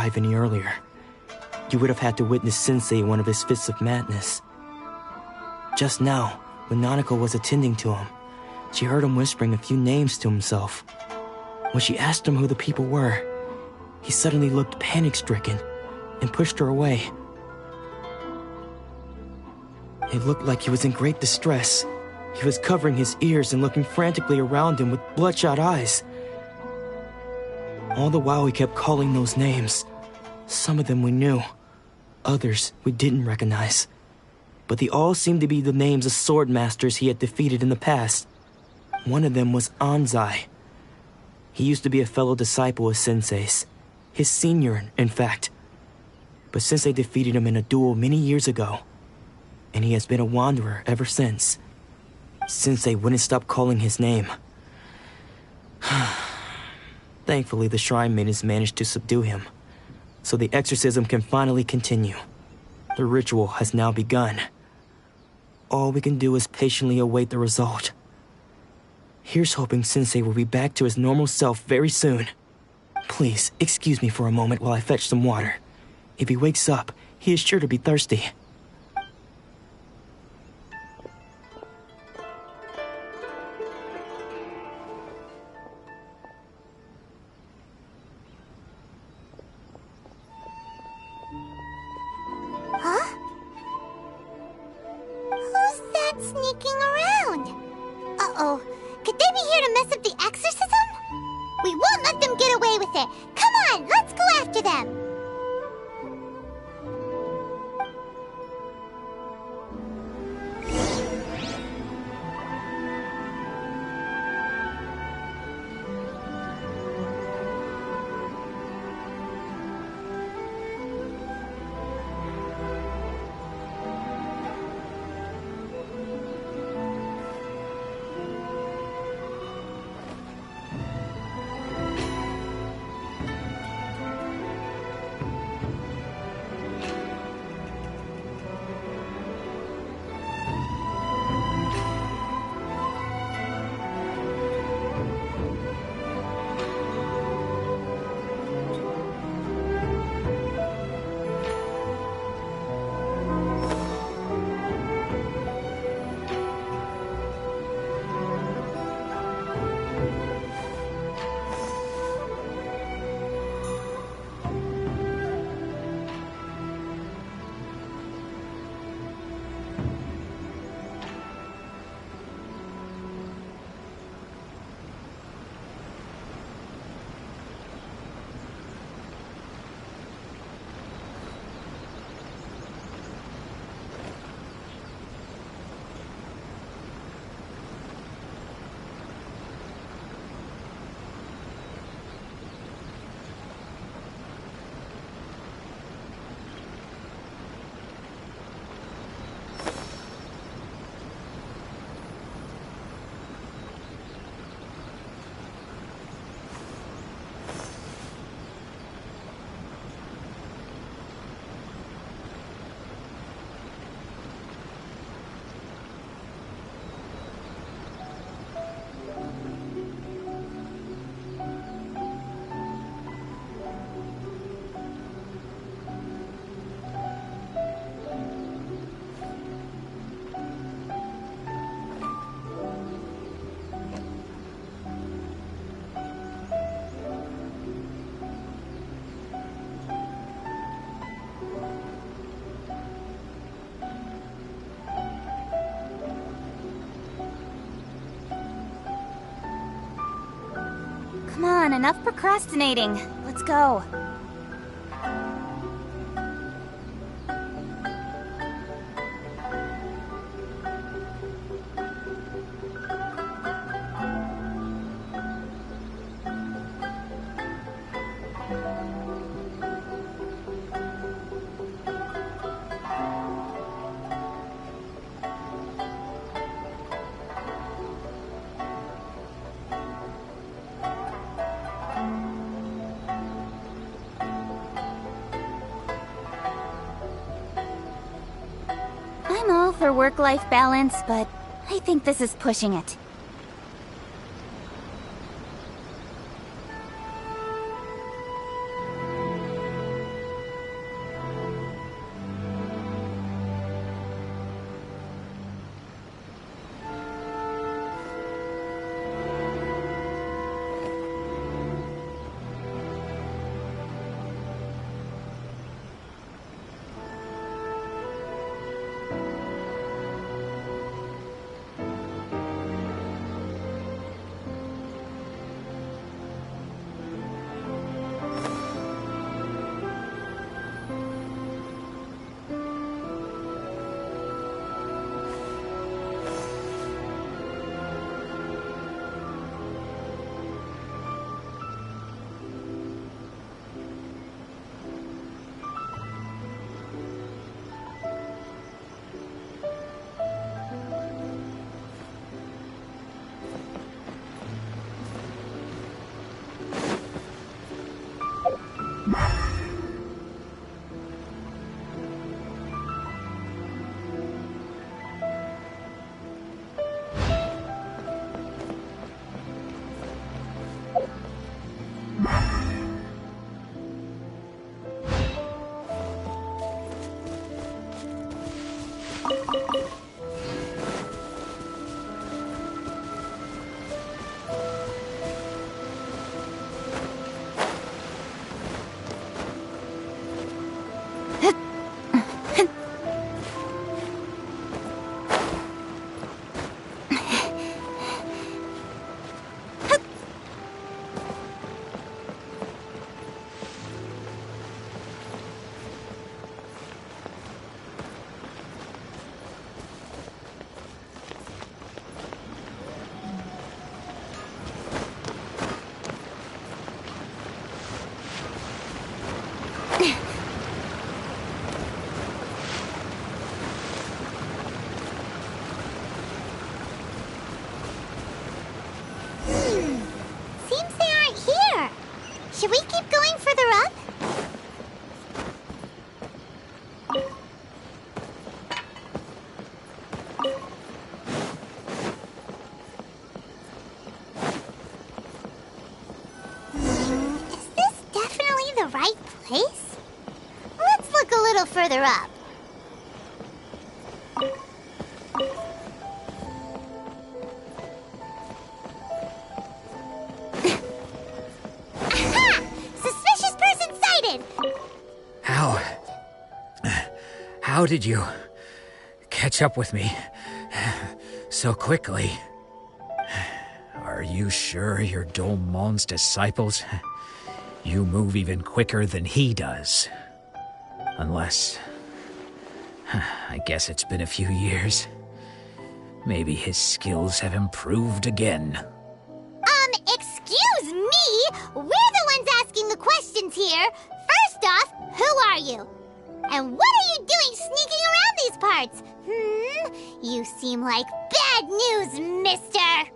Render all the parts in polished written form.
arrive any earlier. You would have had to witness Sensei in one of his fits of madness. Just now, when Nanako was attending to him, she heard him whispering a few names to himself. When she asked him who the people were, he suddenly looked panic-stricken and pushed her away. It looked like he was in great distress. He was covering his ears and looking frantically around him with bloodshot eyes. All the while he kept calling those names. Some of them we knew, others we didn't recognize. But they all seemed to be the names of sword masters he had defeated in the past. One of them was Anzai. He used to be a fellow disciple of Sensei's, his senior, in fact. But Sensei defeated him in a duel many years ago, and he has been a wanderer ever since. Sensei wouldn't stop calling his name. Thankfully, the shrine maidens managed to subdue him, so the exorcism can finally continue. The ritual has now begun. All we can do is patiently await the result. Here's hoping Sensei will be back to his normal self very soon. Please, excuse me for a moment while I fetch some water. If he wakes up, he is sure to be thirsty. Huh? Who's that sneaking around? Uh-oh. Could they be here to mess up the exorcism? We won't let them get away with it. Come on, let's go after them. Come on, enough procrastinating. Let's go. I'm all for work-life balance, but I think this is pushing it. place? Let's look a little further up. Aha! Suspicious person sighted! How did you catch up with me so quickly? Are you sure you're Domon's disciples? You move even quicker than he does. Unless... I guess it's been a few years. Maybe his skills have improved again. Excuse me? We're the ones asking the questions here. First off, who are you? And what are you doing sneaking around these parts? You seem like bad news, mister.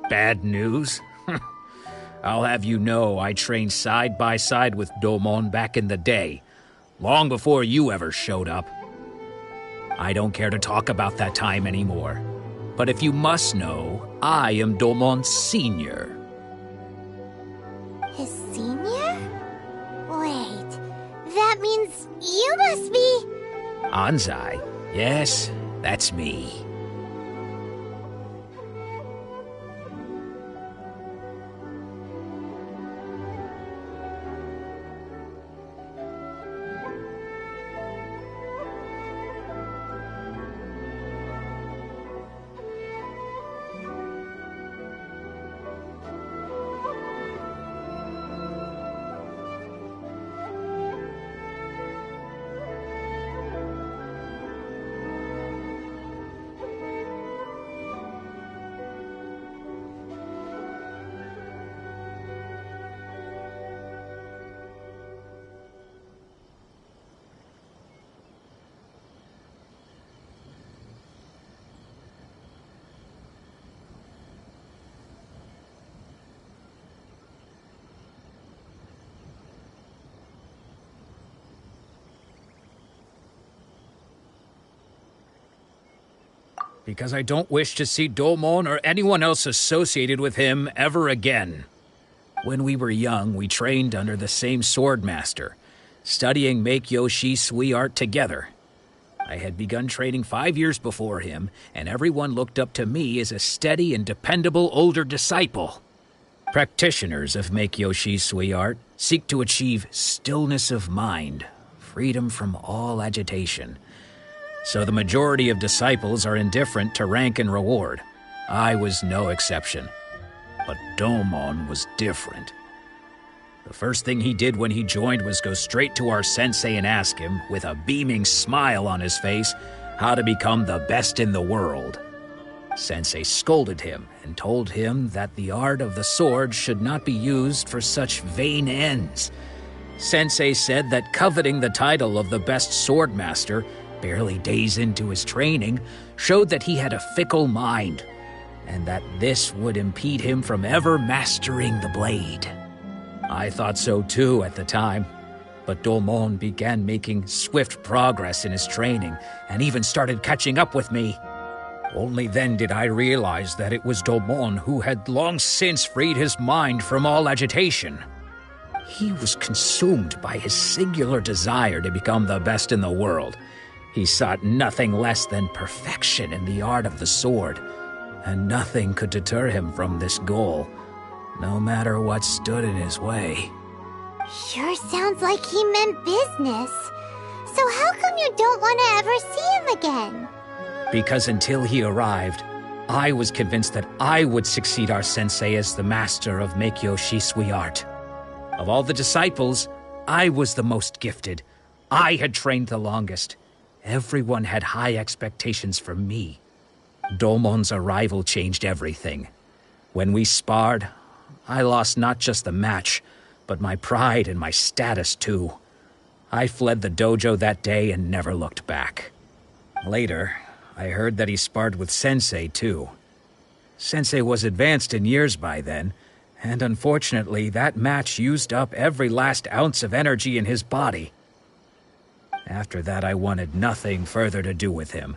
Bad news? I'll have you know I trained side by side with Domon back in the day, long before you ever showed up. I don't care to talk about that time anymore. But if you must know, I am Domon's senior. His senior? Wait, that means you must be... Anzai? Yes, that's me. Because I don't wish to see Domon or anyone else associated with him ever again. When we were young, we trained under the same swordmaster, studying Meikyo Shisui art together. I had begun training 5 years before him, and everyone looked up to me as a steady and dependable older disciple. Practitioners of Meikyo Shisui art seek to achieve stillness of mind, freedom from all agitation. So the majority of disciples are indifferent to rank and reward. I was no exception. But Domon was different. The first thing he did when he joined was go straight to our sensei and ask him, with a beaming smile on his face, how to become the best in the world. Sensei scolded him and told him that the art of the sword should not be used for such vain ends. Sensei said that coveting the title of the best swordmaster barely days into his training, showed that he had a fickle mind, and that this would impede him from ever mastering the blade. I thought so too at the time, but Domon began making swift progress in his training, and even started catching up with me. Only then did I realize that it was Domon who had long since freed his mind from all agitation. He was consumed by his singular desire to become the best in the world. He sought nothing less than perfection in the art of the sword, and nothing could deter him from this goal, no matter what stood in his way. Sure sounds like he meant business. So how come you don't want to ever see him again? Because until he arrived, I was convinced that I would succeed our sensei as the master of Meikyo Shisui art. Of all the disciples, I was the most gifted. I had trained the longest. Everyone had high expectations from me. Domon's arrival changed everything. When we sparred, I lost not just the match, but my pride and my status too. I fled the dojo that day and never looked back. Later, I heard that he sparred with Sensei too. Sensei was advanced in years by then, and unfortunately that match used up every last ounce of energy in his body. After that, I wanted nothing further to do with him.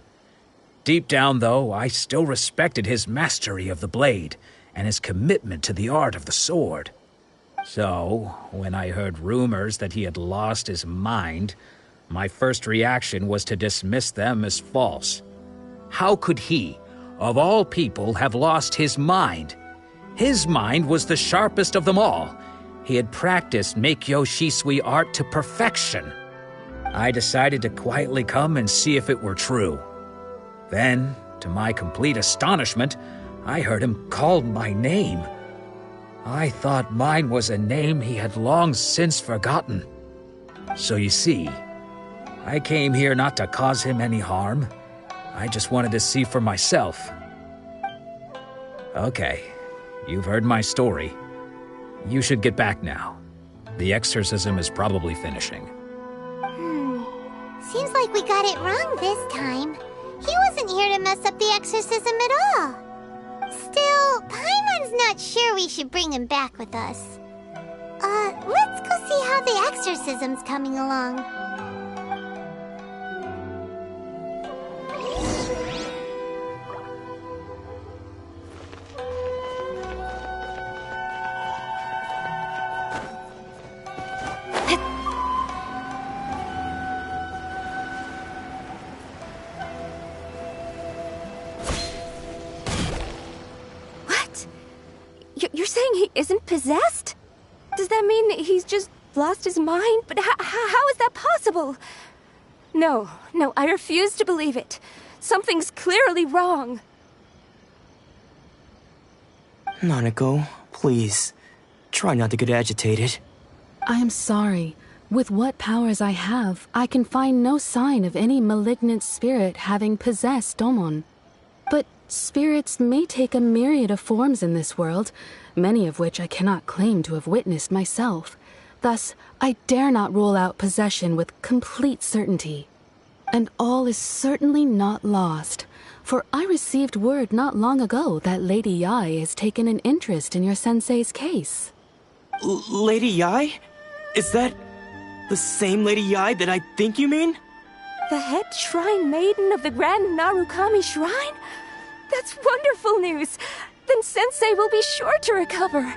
Deep down, though, I still respected his mastery of the blade and his commitment to the art of the sword. So, when I heard rumors that he had lost his mind, my first reaction was to dismiss them as false. How could he, of all people, have lost his mind? His mind was the sharpest of them all. He had practiced Meikyo Shisui art to perfection. I decided to quietly come and see if it were true. Then, to my complete astonishment, I heard him call my name. I thought mine was a name he had long since forgotten. So you see, I came here not to cause him any harm. I just wanted to see for myself. Okay, you've heard my story. You should get back now. The exorcism is probably finishing. Seems like we got it wrong this time. He wasn't here to mess up the exorcism at all. Still, Paimon's not sure we should bring him back with us. Let's go see how the exorcism's coming along. You're saying he isn't possessed? Does that mean he's just lost his mind? But how is that possible? No, I refuse to believe it. Something's clearly wrong. Nanako, please. Try not to get agitated. I am sorry. With what powers I have, I can find no sign of any malignant spirit having possessed Domon. But spirits may take a myriad of forms in this world, many of which I cannot claim to have witnessed myself. Thus, I dare not rule out possession with complete certainty. And all is certainly not lost, for I received word not long ago that Lady Yae has taken an interest in your sensei's case. Lady Yae? Is that the same Lady Yae that I think you mean? The head shrine maiden of the Grand Narukami Shrine? That's wonderful news! Then Sensei will be sure to recover.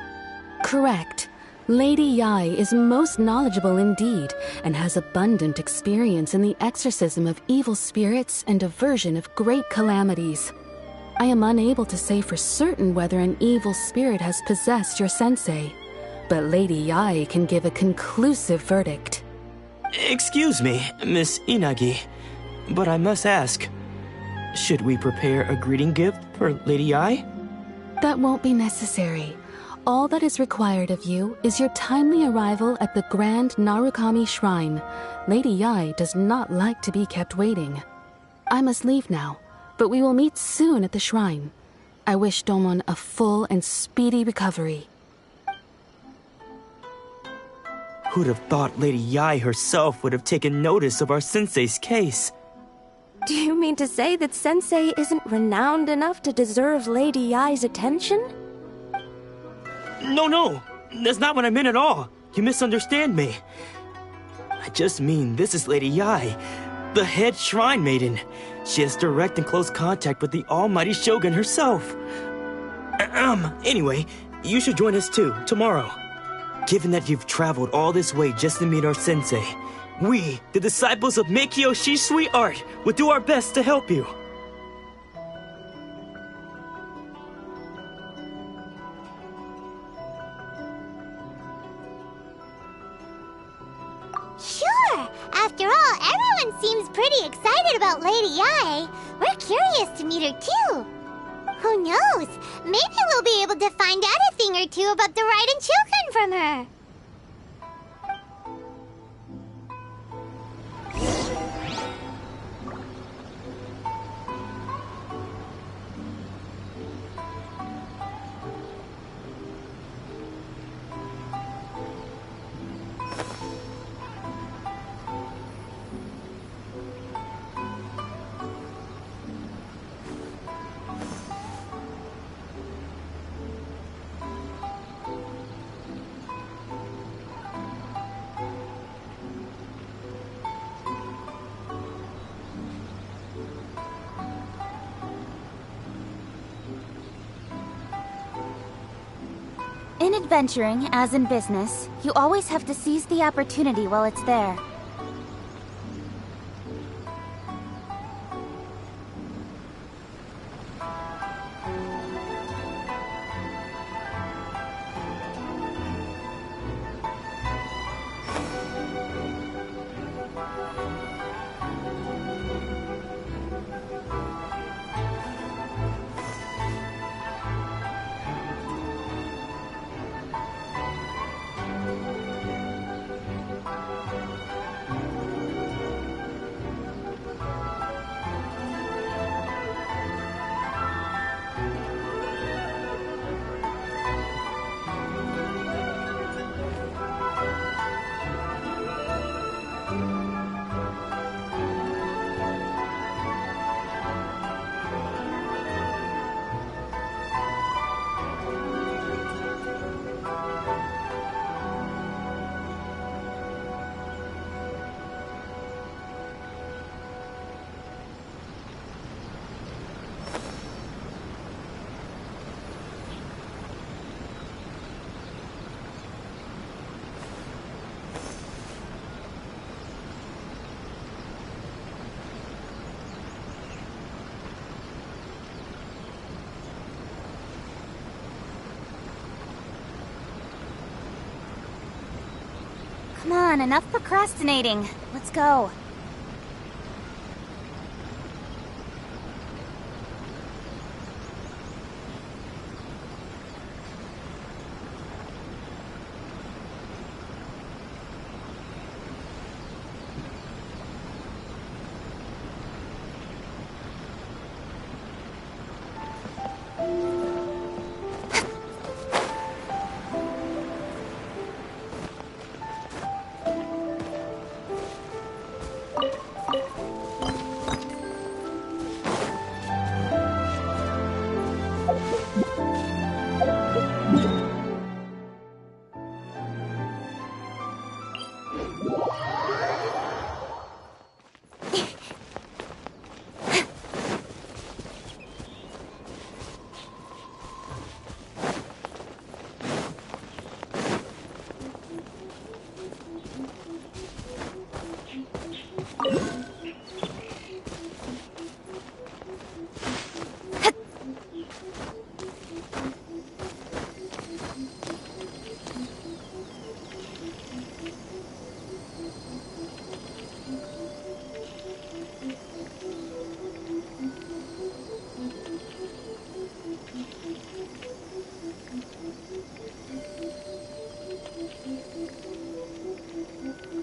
Correct. Lady Yae is most knowledgeable indeed, and has abundant experience in the exorcism of evil spirits and aversion of great calamities. I am unable to say for certain whether an evil spirit has possessed your sensei, but Lady Yae can give a conclusive verdict. Excuse me, Miss Inagi, but I must ask, should we prepare a greeting gift for Lady Yae? That won't be necessary. All that is required of you is your timely arrival at the Grand Narukami Shrine. Lady Yae does not like to be kept waiting. I must leave now, but we will meet soon at the shrine. I wish Domon a full and speedy recovery. Who'd have thought Lady Yae herself would have taken notice of our sensei's case? Do you mean to say that Sensei isn't renowned enough to deserve Lady Yae's attention? No, that's not what I meant at all. You misunderstand me. I just mean this is Lady Yae, the head shrine maiden. She has direct and close contact with the almighty Shogun herself. Anyway, you should join us too, tomorrow. Given that you've traveled all this way just to meet our sensei, we, the disciples of Meikyo Shisui art, will do our best to help you. Sure! After all, everyone seems pretty excited about Lady Yae. We're curious to meet her too. Who knows? Maybe we'll be able to find out a thing or two about the Raiden children from her. adventuring, as in business, you always have to seize the opportunity while it's there. Come on, enough procrastinating. Let's go.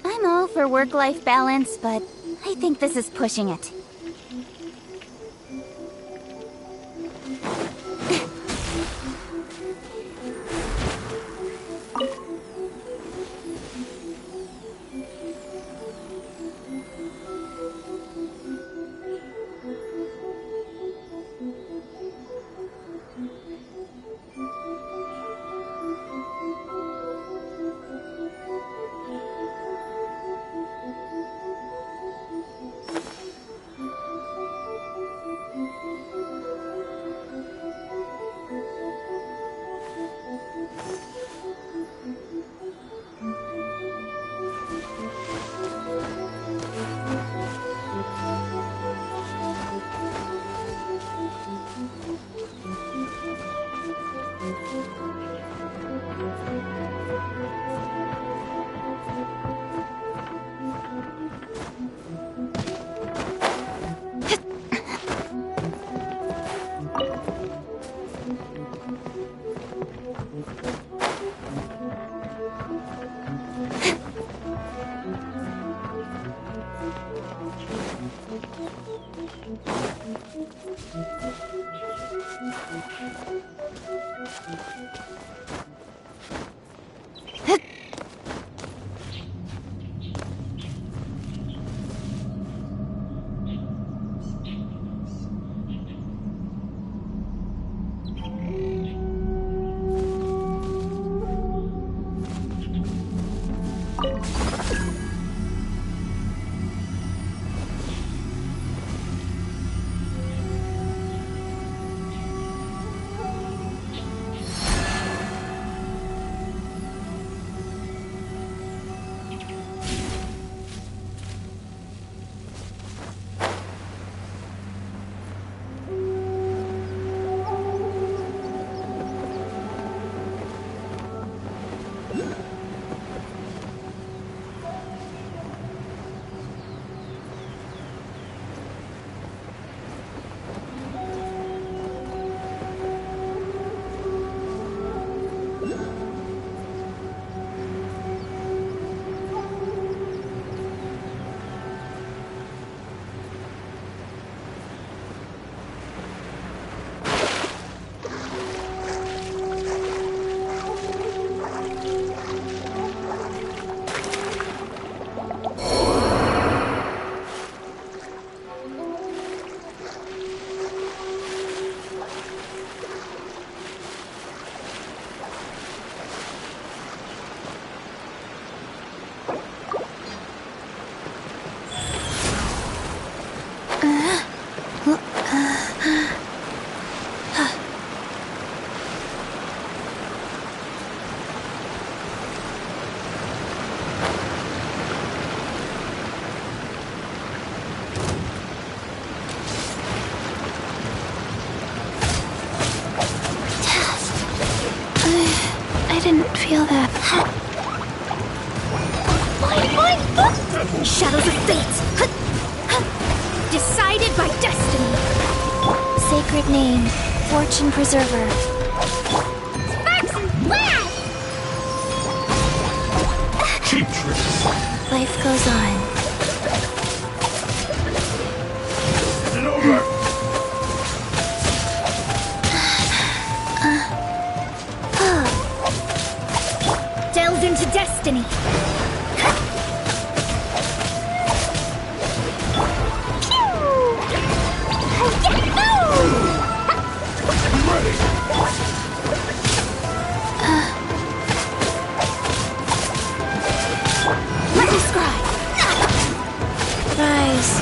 I'm all for work-life balance, but I think this is pushing it. feel that. Shadows of fate! Decided by destiny! Sacred name, fortune preserver. Sparks and flash! Cheap tricks. Life goes on. Send it over. Delved into destiny. Let me scribe. Rise.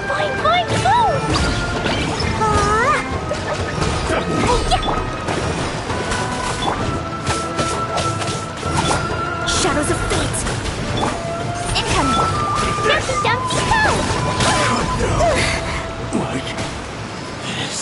Boing, boing, boom! Shadows of fate. Incoming. Dumpty dumpty go! Like this.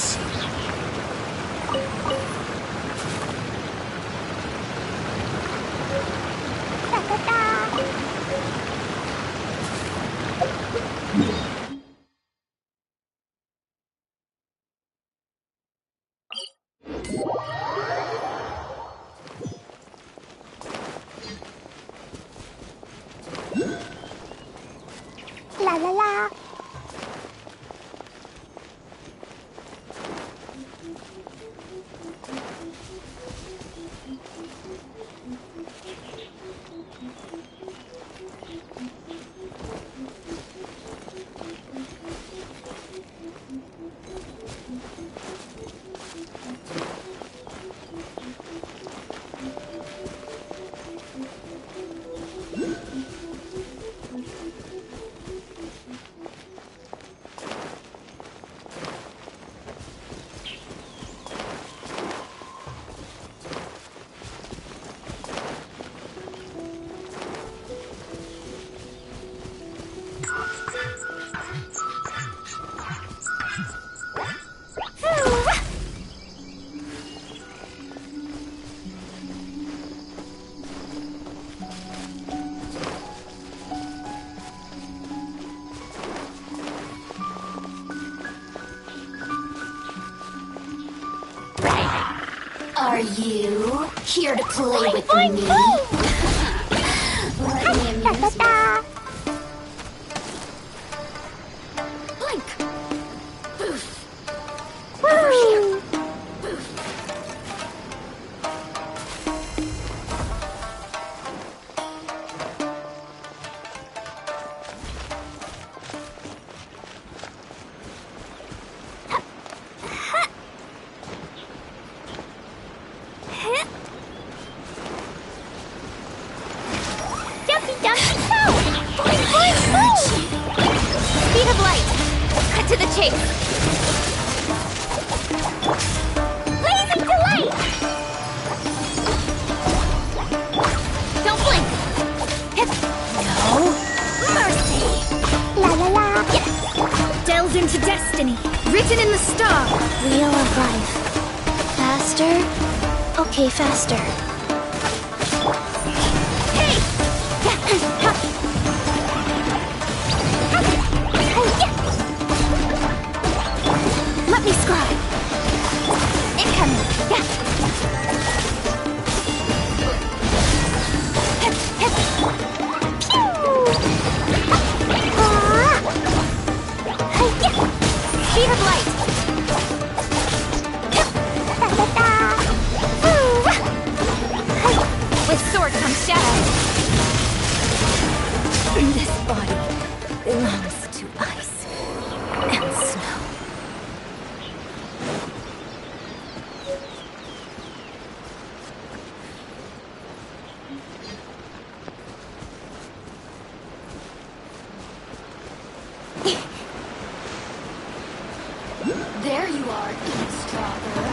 La la la. Are you here to play with Boing, me? boing! Let me Da da amuse you. da! Blink! Boof! Over here! Boof! Dumpty dumpty go! Boing, boing, boom! Speed of light! Cut to the chase! Blazing delight! Don't blink! No mercy! La la la! Delved into destiny, written in the star. Wheel of life. Faster? Okay, faster. Hey! Let me scribe. Incoming. Speed of light! With sword comes shadow. This body belongs to ice and snow. There you are, eavesdropper.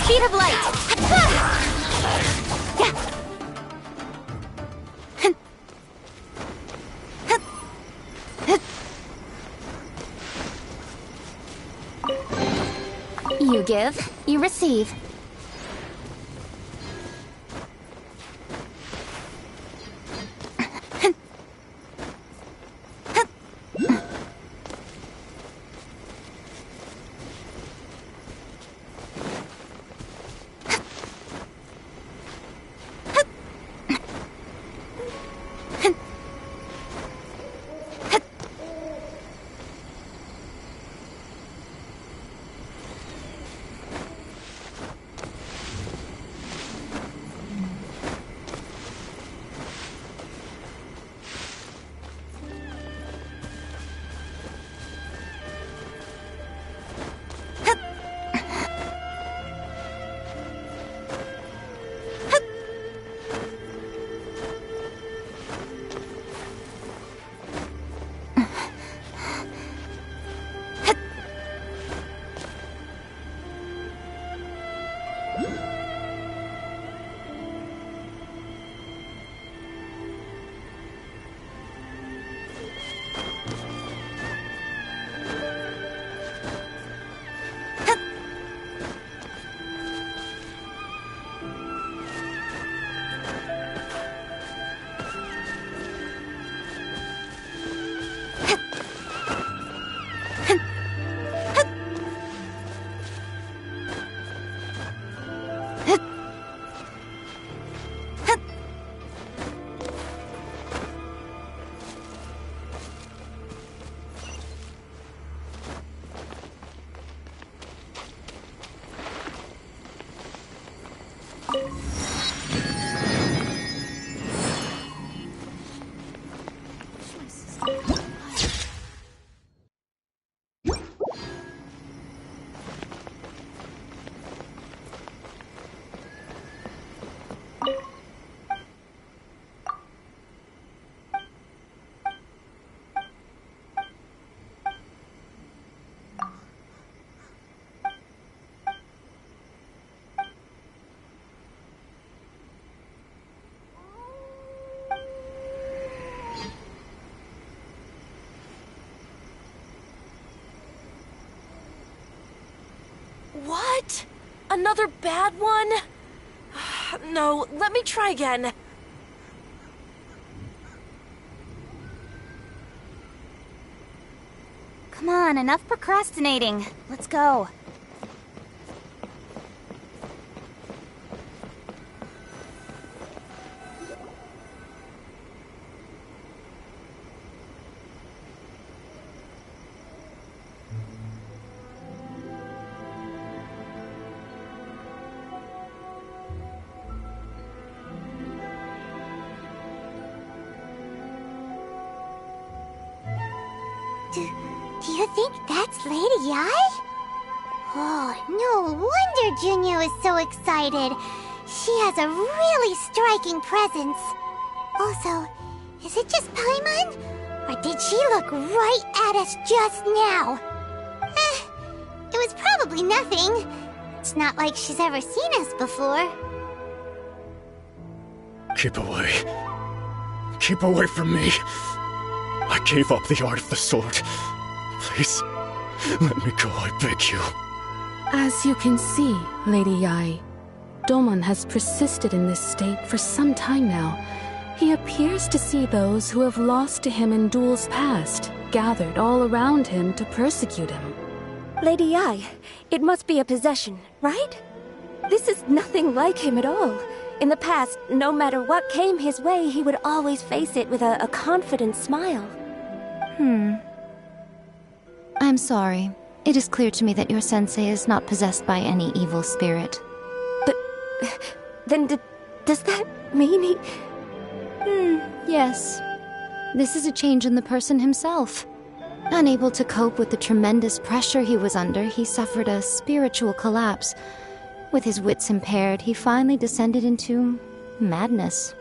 Speed of light! You give, you receive. What? Another bad one? No, let me try again. Come on, enough procrastinating. Let's go. Do you think that's Lady Yai? Oh, no wonder Junyo is so excited. She has a really striking presence. Also, is it just Paimon? Or did she look right at us just now? It was probably nothing. It's not like she's ever seen us before. Keep away. Keep away from me. I gave up the art of the sword. Please, let me go, I beg you. As you can see, Lady Yai, Domon has persisted in this state for some time now. He appears to see those who have lost to him in duels past, gathered all around him to persecute him. Lady Yai, it must be a possession, right? This is nothing like him at all. In the past, no matter what came his way, he would always face it with a confident smile. I'm sorry. It is clear to me that your sensei is not possessed by any evil spirit. But then does that mean he... Yes. This is a change in the person himself. Unable to cope with the tremendous pressure he was under, he suffered a spiritual collapse. With his wits impaired, he finally descended into madness.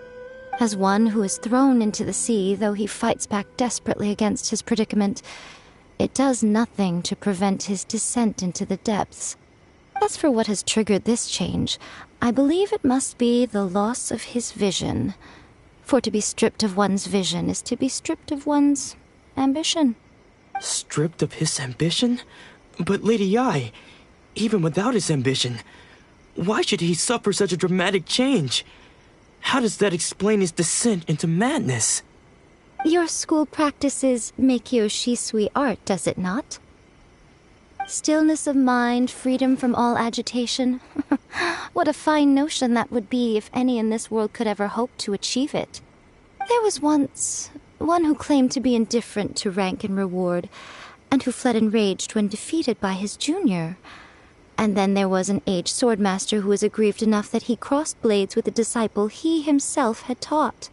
As one who is thrown into the sea, though he fights back desperately against his predicament, it does nothing to prevent his descent into the depths. As for what has triggered this change, I believe it must be the loss of his vision. For to be stripped of one's vision is to be stripped of one's ambition. Stripped of his ambition? But Lady Yi, even without his ambition, why should he suffer such a dramatic change? How does that explain his descent into madness? Your school practices Meikyo Shisui art, does it not? Stillness of mind, freedom from all agitation. What a fine notion that would be if any in this world could ever hope to achieve it. There was once one who claimed to be indifferent to rank and reward, and who fled enraged when defeated by his junior. And then there was an aged swordmaster who was aggrieved enough that he crossed blades with a disciple he himself had taught.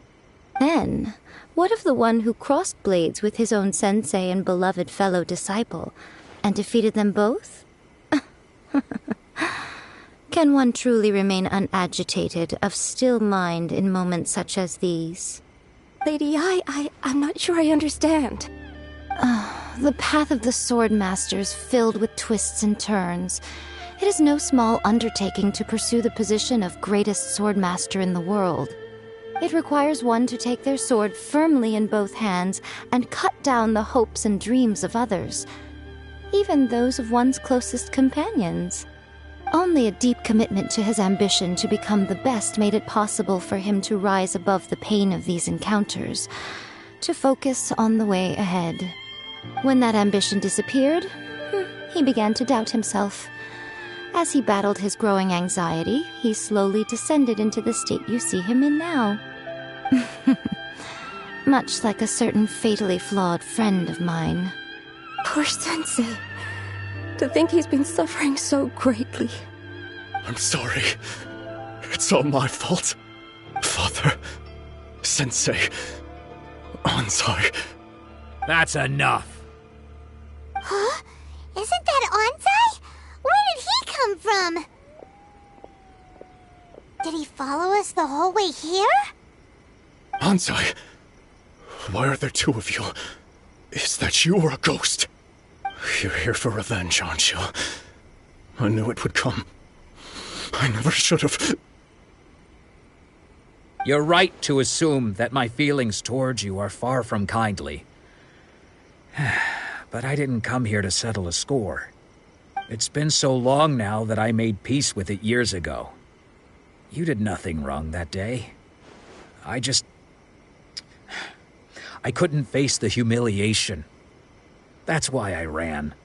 Then, what of the one who crossed blades with his own sensei and beloved fellow disciple, and defeated them both? Can one truly remain unagitated, of still mind in moments such as these? Lady Yi, I'm not sure I understand. The path of the Swordmaster is filled with twists and turns. It is no small undertaking to pursue the position of greatest Swordmaster in the world. It requires one to take their sword firmly in both hands and cut down the hopes and dreams of others, even those of one's closest companions. Only a deep commitment to his ambition to become the best made it possible for him to rise above the pain of these encounters, to focus on the way ahead. When that ambition disappeared, he began to doubt himself. As he battled his growing anxiety, he slowly descended into the state you see him in now. Much like a certain fatally flawed friend of mine. Poor Sensei. To think he's been suffering so greatly. I'm sorry. It's all my fault. Father, Sensei, Ansai. That's enough. Huh? Isn't that Ansai? Where did he come from? Did he follow us the whole way here? Ansai, why are there two of you? Is that you or a ghost? You're here for revenge, aren't you? I knew it would come. I never should have. You're right to assume that my feelings towards you are far from kindly. But I didn't come here to settle a score. It's been so long now that I made peace with it years ago. You did nothing wrong that day. I couldn't face the humiliation. That's why I ran.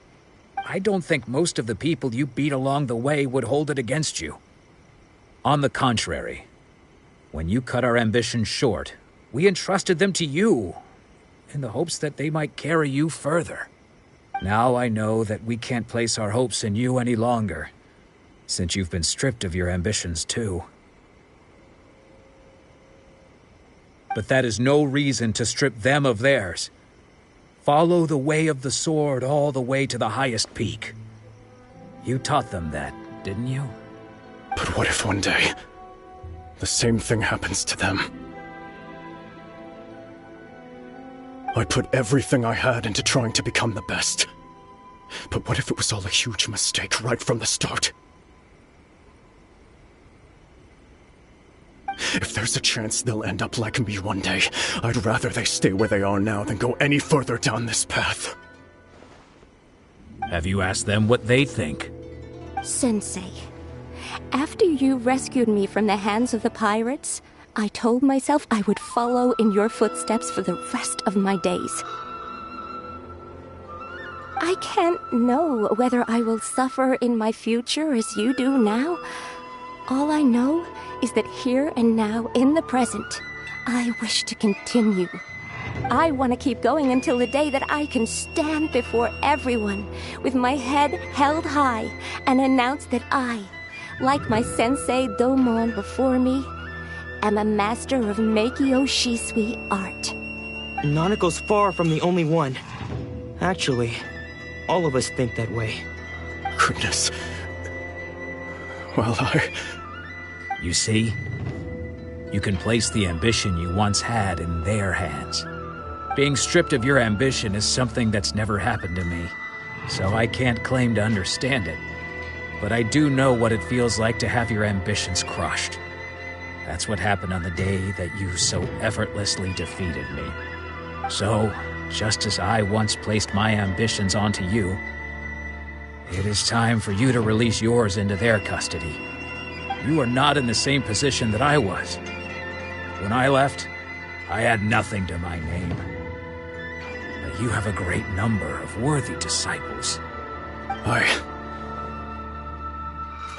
I don't think most of the people you beat along the way would hold it against you. On the contrary, when you cut our ambitions short, we entrusted them to you, in the hopes that they might carry you further. Now I know that we can't place our hopes in you any longer, since you've been stripped of your ambitions too. But that is no reason to strip them of theirs. Follow the way of the sword all the way to the highest peak. You taught them that, didn't you? But what if one day, the same thing happens to them? I put everything I had into trying to become the best. But what if it was all a huge mistake right from the start? If there's a chance they'll end up like me one day, I'd rather they stay where they are now than go any further down this path. Have you asked them what they think? Sensei, after you rescued me from the hands of the pirates, I told myself I would follow in your footsteps for the rest of my days. I can't know whether I will suffer in my future as you do now. All I know is that here and now, in the present, I wish to continue. I want to keep going until the day that I can stand before everyone with my head held high and announce that I, like my sensei Domon before me, am a master of Meikyo Shisui art. Nanako's far from the only one. Actually, all of us think that way. Goodness. Well, You see? You can place the ambition you once had in their hands. Being stripped of your ambition is something that's never happened to me, so I can't claim to understand it. but I do know what it feels like to have your ambitions crushed. That's what happened on the day that you so effortlessly defeated me. So, just as I once placed my ambitions onto you, it is time for you to release yours into their custody. You are not in the same position that I was. When I left, I had nothing to my name. But you have a great number of worthy disciples. I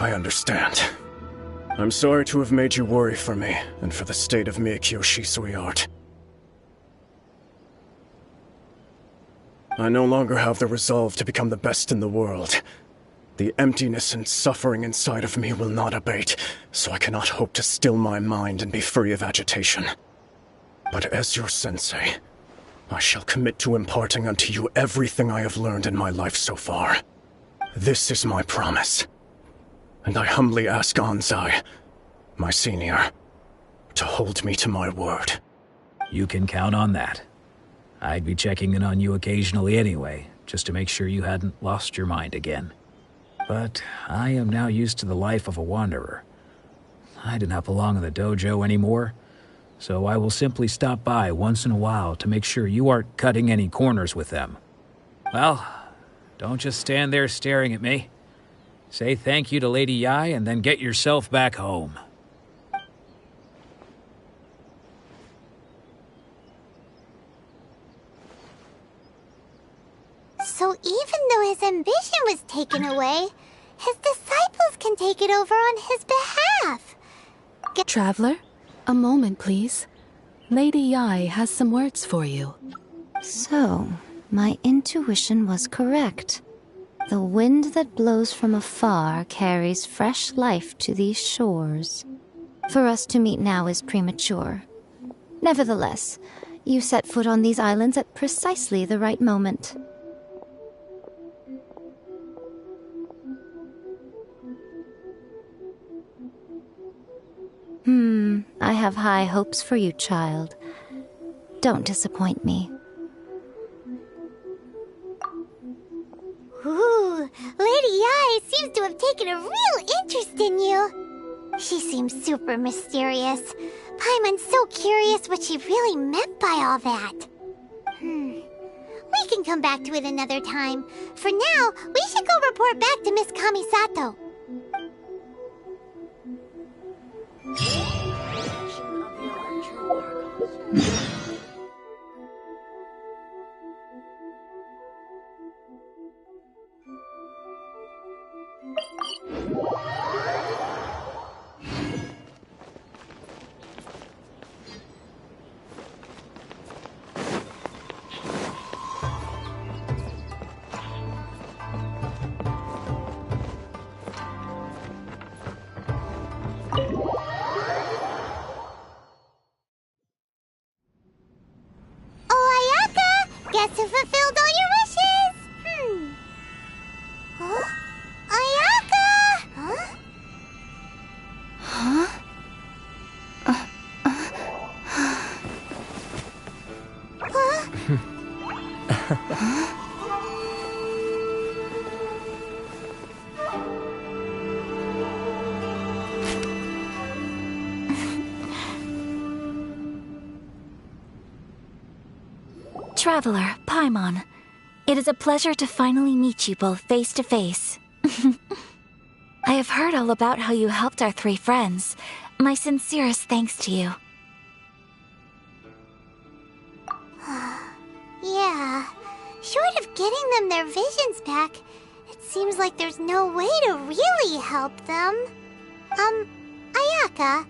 understand. I'm sorry to have made you worry for me, and for the state of Miyakyo Shisui art. I no longer have the resolve to become the best in the world. The emptiness and suffering inside of me will not abate, so I cannot hope to still my mind and be free of agitation. But as your sensei, I shall commit to imparting unto you everything I have learned in my life so far. This is my promise. And I humbly ask Anzai, my senior, to hold me to my word. You can count on that. I'd be checking in on you occasionally anyway, just to make sure you hadn't lost your mind again. But I am now used to the life of a wanderer. I do not belong in the dojo anymore, so I will simply stop by once in a while to make sure you aren't cutting any corners with them. Well, don't just stand there staring at me. Say thank you to Lady Yai and then get yourself back home. So even though his ambition was taken away, his disciples can take it over on his behalf. Traveler, a moment, please. Lady Yai has some words for you. So, my intuition was correct. The wind that blows from afar carries fresh life to these shores. For us to meet now is premature. Nevertheless, you set foot on these islands at precisely the right moment. I have high hopes for you, child. Don't disappoint me. Ooh, Lady Yai seems to have taken a real interest in you. She seems super mysterious. Paimon's so curious what she really meant by all that. We can come back to it another time. For now, we should go report back to Miss Kamisato. Guess who fulfilled all your wishes? Huh? Ayaka! Huh? Traveler, Paimon, it is a pleasure to finally meet you both face to face. I have heard all about how you helped our three friends. My sincerest thanks to you. Yeah, short of getting them their visions back, it seems like there's no way to really help them. Ayaka,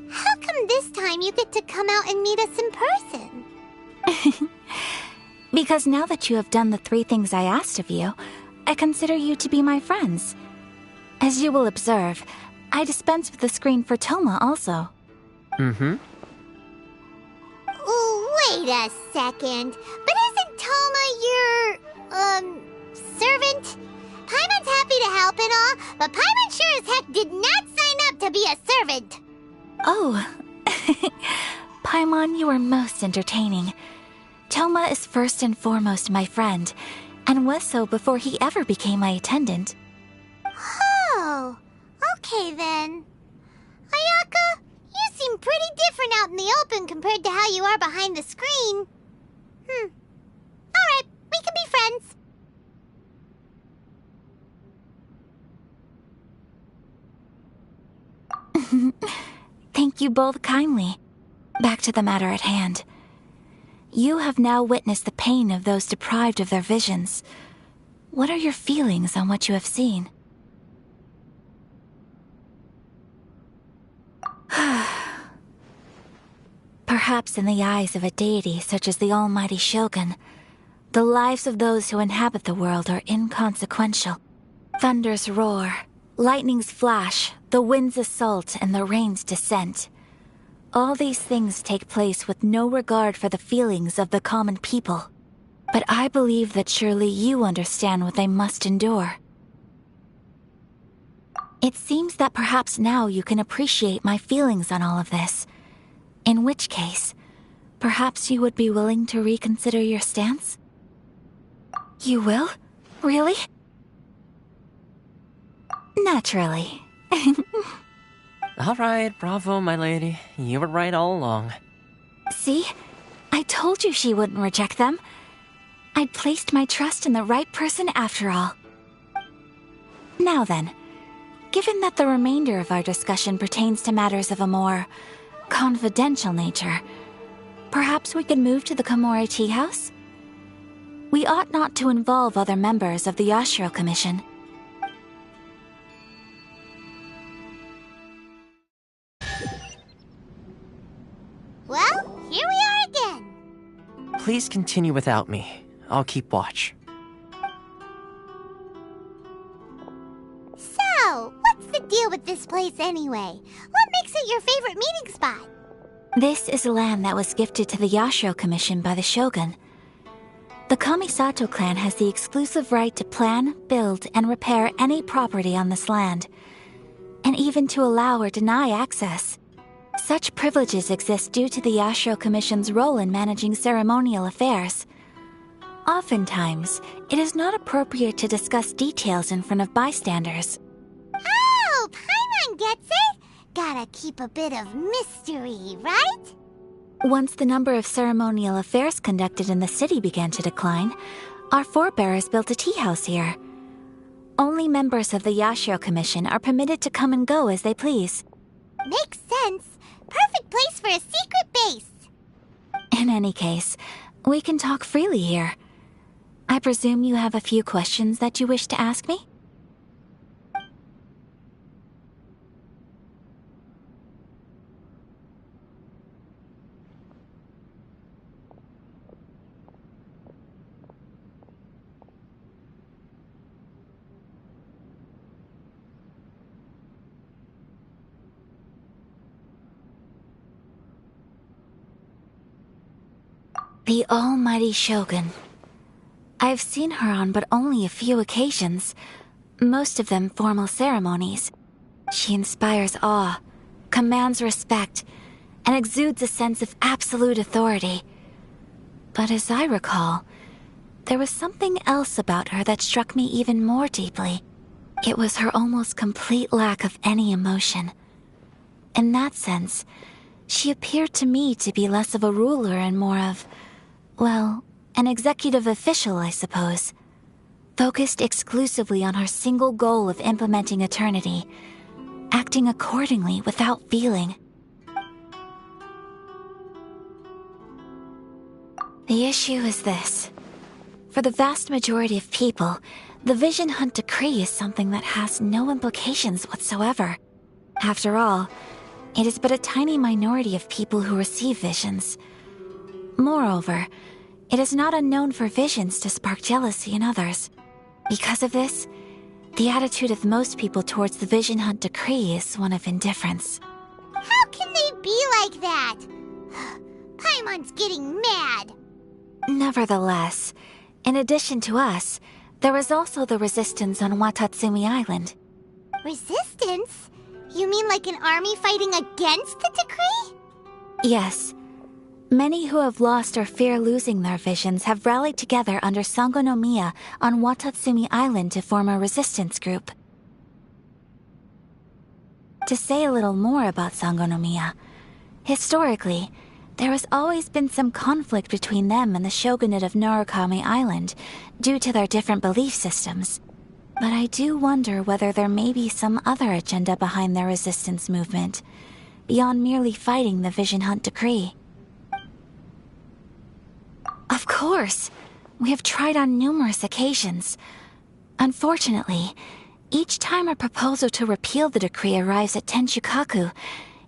how come this time you get to come out and meet us in person? Because now that you have done the three things I asked of you, I consider you to be my friends. As you will observe, I dispense with the screen for Toma also. Ooh, wait a second. But isn't Toma your, servant? Paimon's happy to help and all, but Paimon sure as heck did not sign up to be a servant. Oh. Paimon, you are most entertaining. Toma is first and foremost my friend, and was so before he ever became my attendant. Oh, Okay, then. Ayaka, you seem pretty different out in the open compared to how you are behind the screen. Alright, we can be friends. Thank you both kindly. Back to the matter at hand. You have now witnessed the pain of those deprived of their visions. What are your feelings on what you have seen? Perhaps in the eyes of a deity such as the almighty Shogun, the lives of those who inhabit the world are inconsequential. Thunders roar, lightnings flash, the winds assault, and the rains descent. All these things take place with no regard for the feelings of the common people. But I believe that surely you understand what they must endure. It seems that perhaps now you can appreciate my feelings on all of this. In which case, perhaps you would be willing to reconsider your stance? You will? Really? Naturally. All right, bravo, my lady. You were right all along. See? I told you she wouldn't reject them. I'd placed my trust in the right person after all. Now then, given that the remainder of our discussion pertains to matters of a more confidential nature, perhaps we could move to the Komori Tea House? We ought not to involve other members of the Yashiro Commission. Well, here we are again. Please continue without me. I'll keep watch. So, what's the deal with this place anyway? What makes it your favorite meeting spot? This is land that was gifted to the Yashiro Commission by the Shogun. The Kamisato clan has the exclusive right to plan, build, and repair any property on this land, and even to allow or deny access. Such privileges exist due to the Yashiro Commission's role in managing ceremonial affairs. Oftentimes, it is not appropriate to discuss details in front of bystanders. Oh, Paimon gets it! Gotta keep a bit of mystery, right? Once the number of ceremonial affairs conducted in the city began to decline, our forebears built a tea house here. Only members of the Yashiro Commission are permitted to come and go as they please. Makes sense. Perfect place for a secret base. In any case, we can talk freely here. I presume you have a few questions that you wish to ask me? The almighty Shogun. I've seen her on but only a few occasions, most of them formal ceremonies. She inspires awe, commands respect, and exudes a sense of absolute authority. But as I recall, there was something else about her that struck me even more deeply. It was her almost complete lack of any emotion. In that sense, she appeared to me to be less of a ruler and more of, well, an executive official, I suppose. Focused exclusively on her single goal of implementing eternity, acting accordingly without feeling. The issue is this. For the vast majority of people, the Vision Hunt Decree is something that has no implications whatsoever. After all, it is but a tiny minority of people who receive visions. Moreover, it is not unknown for visions to spark jealousy in others. Because of this, the attitude of most people towards the Vision Hunt Decree is one of indifference. How can they be like that? Paimon's getting mad. Nevertheless, in addition to us, there is also the resistance on Watatsumi Island. Resistance? You mean like an army fighting against the decree? Yes. Many who have lost or fear losing their visions have rallied together under Sangonomiya on Watatsumi Island to form a resistance group. To say a little more about Sangonomiya, historically, there has always been some conflict between them and the shogunate of Narukami Island due to their different belief systems. But I do wonder whether there may be some other agenda behind their resistance movement, beyond merely fighting the Vision Hunt decree. Of course! We have tried on numerous occasions. Unfortunately, each time a proposal to repeal the decree arrives at Tenshukaku,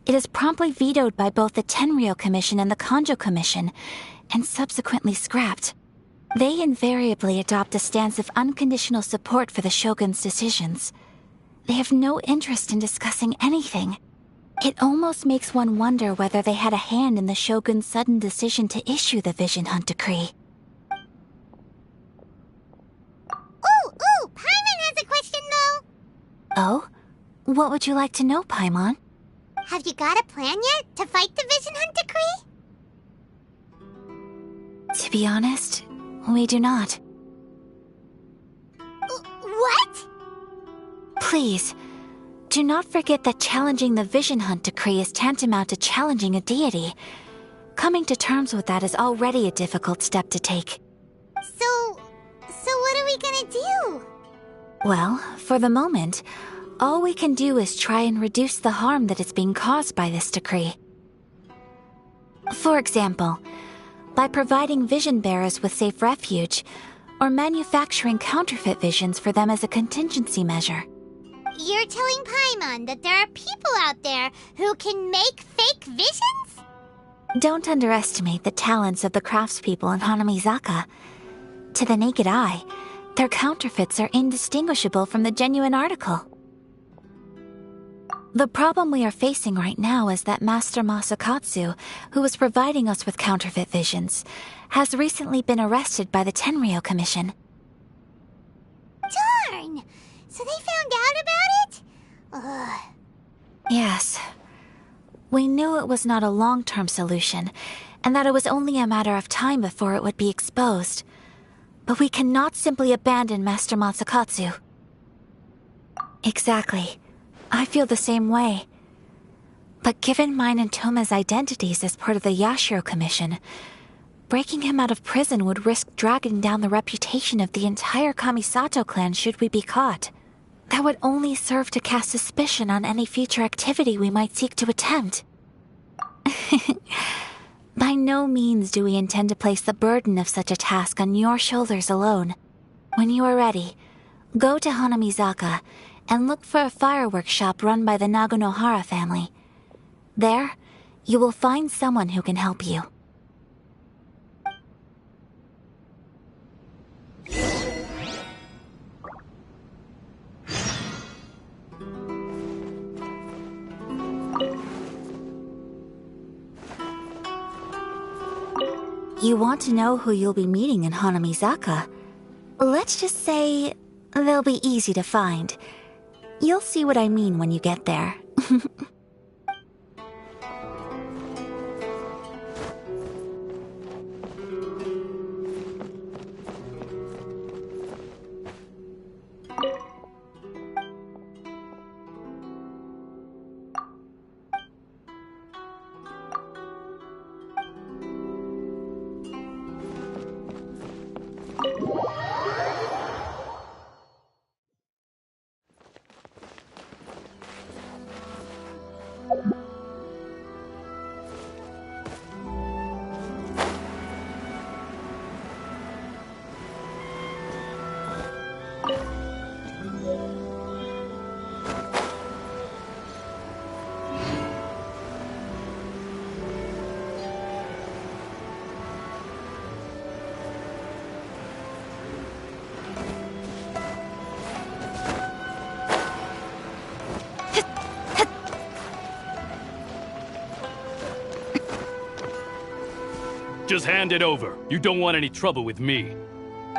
it is promptly vetoed by both the Tenryou Commission and the Kanjo Commission, and subsequently scrapped. They invariably adopt a stance of unconditional support for the Shogun's decisions. They have no interest in discussing anything. It almost makes one wonder whether they had a hand in the Shogun's sudden decision to issue the Vision Hunt decree. Ooh, Paimon has a question though! Oh? What would you like to know, Paimon? Have you got a plan yet to fight the Vision Hunt decree? To be honest, we do not. What? Please, do not forget that challenging the Vision Hunt decree is tantamount to challenging a deity. Coming to terms with that is already a difficult step to take. So what are we gonna do? Well, for the moment, all we can do is try and reduce the harm that is being caused by this decree. For example, by providing vision bearers with safe refuge, or manufacturing counterfeit visions for them as a contingency measure. You're telling Paimon that there are people out there who can make fake visions? Don't underestimate the talents of the craftspeople in Hanamizaka. To the naked eye, their counterfeits are indistinguishable from the genuine article. The problem we are facing right now is that Master Masakatsu, who was providing us with counterfeit visions, has recently been arrested by the Tenryou Commission. Darn! So they found out about it? Ugh. Yes. We knew it was not a long-term solution, and that it was only a matter of time before it would be exposed. But we cannot simply abandon Master Masakatsu. Exactly. I feel the same way. But given mine and Toma's identities as part of the Yashiro Commission, breaking him out of prison would risk dragging down the reputation of the entire Kamisato clan should we be caught. That would only serve to cast suspicion on any future activity we might seek to attempt. By no means do we intend to place the burden of such a task on your shoulders alone. When you are ready, go to Hanamizaka and look for a fireworks shop run by the Naganohara family. There, you will find someone who can help you. You want to know who you'll be meeting in Hanamizaka? Let's just say they'll be easy to find. You'll see what I mean when you get there. Just hand it over. You don't want any trouble with me.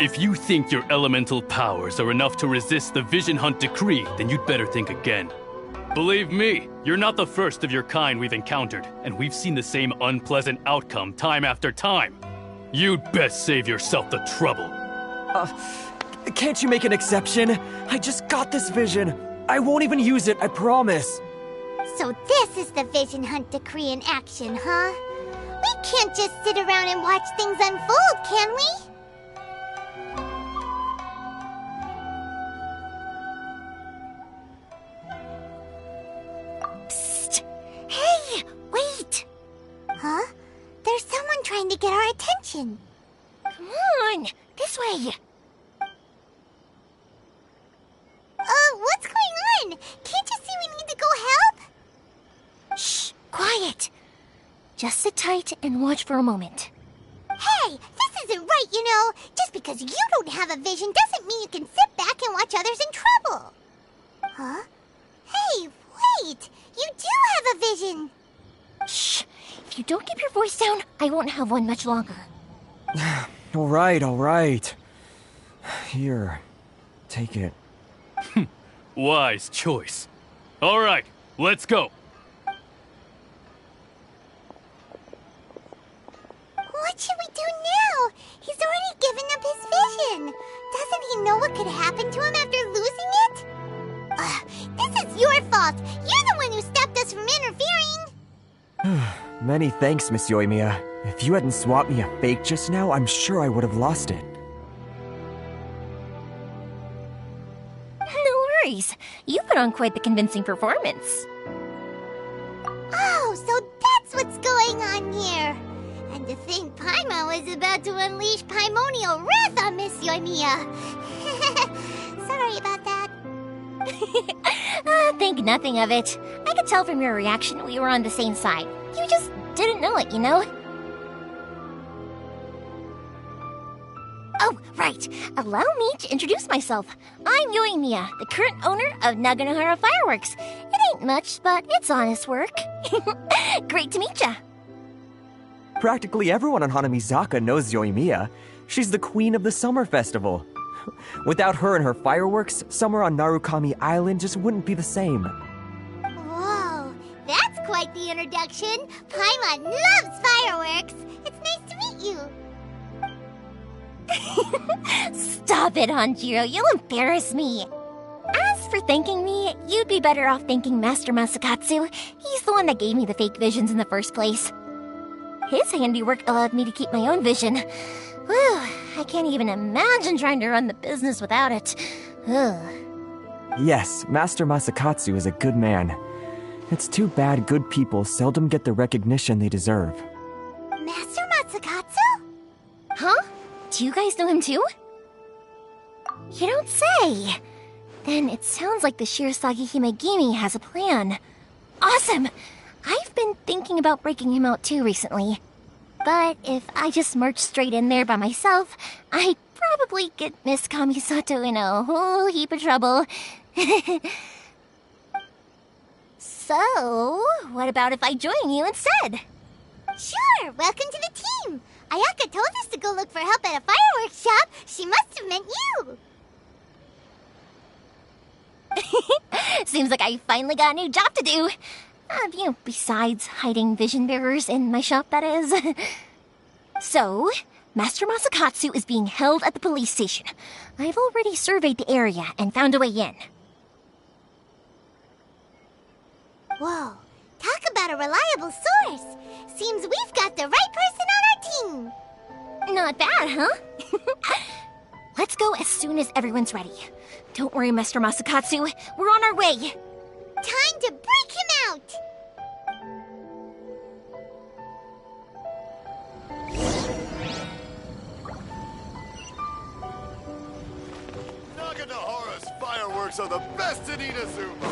If you think your elemental powers are enough to resist the Vision Hunt decree, then you'd better think again. Believe me, you're not the first of your kind we've encountered, and we've seen the same unpleasant outcome time after time. You'd best save yourself the trouble. Can't you make an exception? I just got this vision. I won't even use it, I promise. So this is the Vision Hunt Decree in action, huh? We can't just sit around and watch things unfold, can we? Psst! Hey! Wait! Huh? There's someone trying to get our attention. Come on! This way! What's going on? Can't you see we need to go help? Shh! Quiet! Just sit tight and watch for a moment. Hey! This isn't right, you know! Just because you don't have a vision doesn't mean you can sit back and watch others in trouble! Huh? Hey, wait! You do have a vision! Shh! If you don't keep your voice down, I won't have one much longer. All right. Here, take it. Wise choice. All right, let's go. What should we do now? He's already given up his vision. Doesn't he know what could happen to him after losing it? This is your fault. You're the one who stopped us from interfering. Many thanks, Miss Yoimiya. If you hadn't swapped me a fake just now, I'm sure I would have lost it. No worries. You put on quite the convincing performance. Oh, so that's what's going on here. And to think Paimon was about to unleash Paimonial wrath on Miss Yoimiya. Sorry about that. Think nothing of it. I could tell from your reaction we were on the same side. You just didn't know it, you know? Oh, right. Allow me to introduce myself. I'm Yoimiya, the current owner of Naganohara Fireworks. It ain't much, but it's honest work. Great to meet ya. Practically everyone on Hanamizaka knows Yoimiya. She's the queen of the summer festival. Without her and her fireworks, summer on Narukami Island just wouldn't be the same. Whoa, that's quite the introduction. Paimon loves fireworks. It's nice to meet you. Stop it, Hanjiro. You'll embarrass me. As for thanking me, you'd be better off thanking Master Masakatsu. He's the one that gave me the fake visions in the first place. His handiwork allowed me to keep my own vision. Whew, I can't even imagine trying to run the business without it. Ugh. Yes, Master Masakatsu is a good man. It's too bad good people seldom get the recognition they deserve. Master Masakatsu? Huh? Do you guys know him too? You don't say! Then it sounds like the Shirasagi Himegimi has a plan. Awesome! I've been thinking about breaking him out too recently. But if I just marched straight in there by myself, I'd probably get Miss Kamisato in a whole heap of trouble. So, what about if I join you instead? Sure, welcome to the team. Ayaka told us to go look for help at a fireworks shop. She must have meant you. Seems like I finally got a new job to do. Besides hiding vision bearers in my shop, that is. So, Master Masakatsu is being held at the police station. I've already surveyed the area and found a way in. Whoa, talk about a reliable source. Seems we've got the right person on our team. Not bad, huh? Let's go as soon as everyone's ready. Don't worry, Master Masakatsu. We're on our way. Time to break him out! Naganohara's fireworks are the best in Inazuma!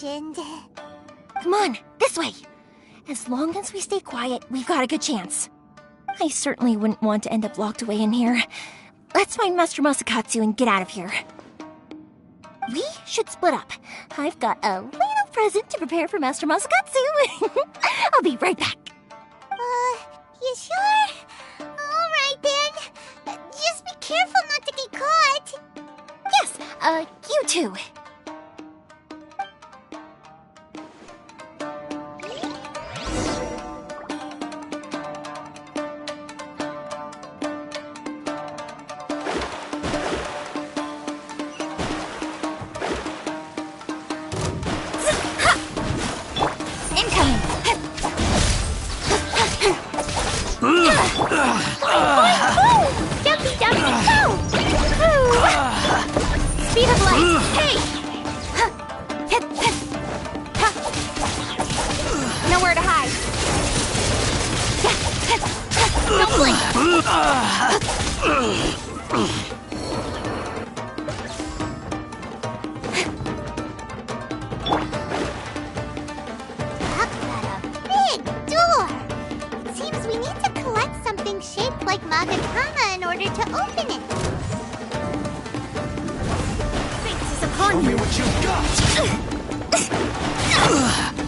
legend. Come on, this way. As long as we stay quiet, we've got a good chance. I certainly wouldn't want to end up locked away in here. Let's find Master Masakatsu and get out of here. We should split up. I've got a little present to prepare for Master Masakatsu. I'll be right back. You sure? Alright then. Just be careful not to get caught. Yes, you too. Speed of light! Hey! Nowhere to hide. Don't blink! Talk about a big door! It seems we need to collect something shaped like Magatama in order to open it. Show me what you've got!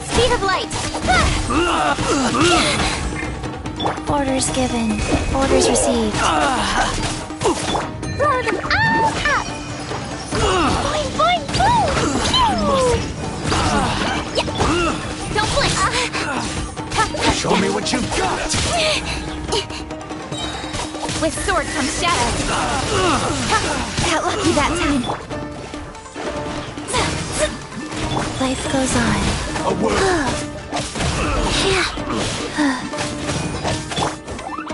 Speed of light! Orders given. Orders received. Blow them all up! Boing, boing, boom! Yeah. Don't blink! Show me what you've got! With sword comes shadow. Got lucky that time. Life goes on. A word!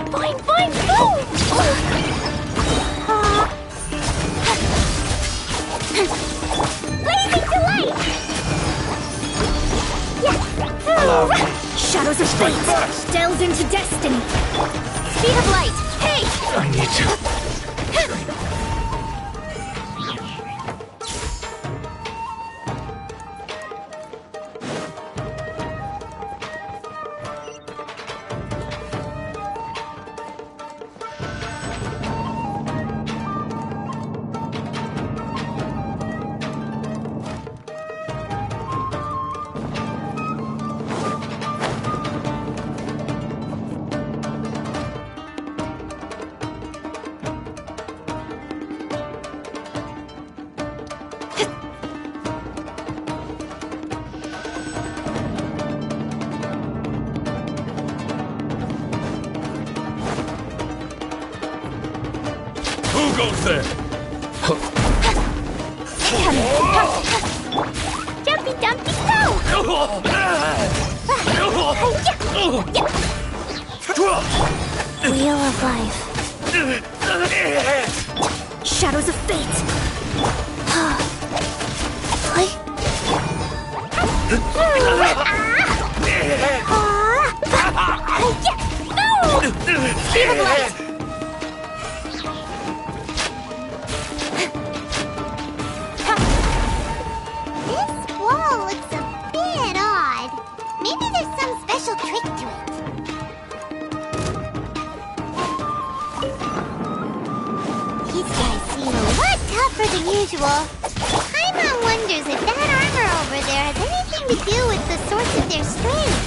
Boing, boing, boom! Blazing delight! Allow me. Shadows of fate. Delves into destiny. Speed of light. Hey! I need to... Who goes there? Jumpy, dumpy, go! Wheel of life. Shadows of fate. Speed of light! This wall looks a bit odd. Maybe there's some special trick to it. These guys seem a lot tougher than usual. Paimon wonders if that armor over there has anything to do with the source of their strength.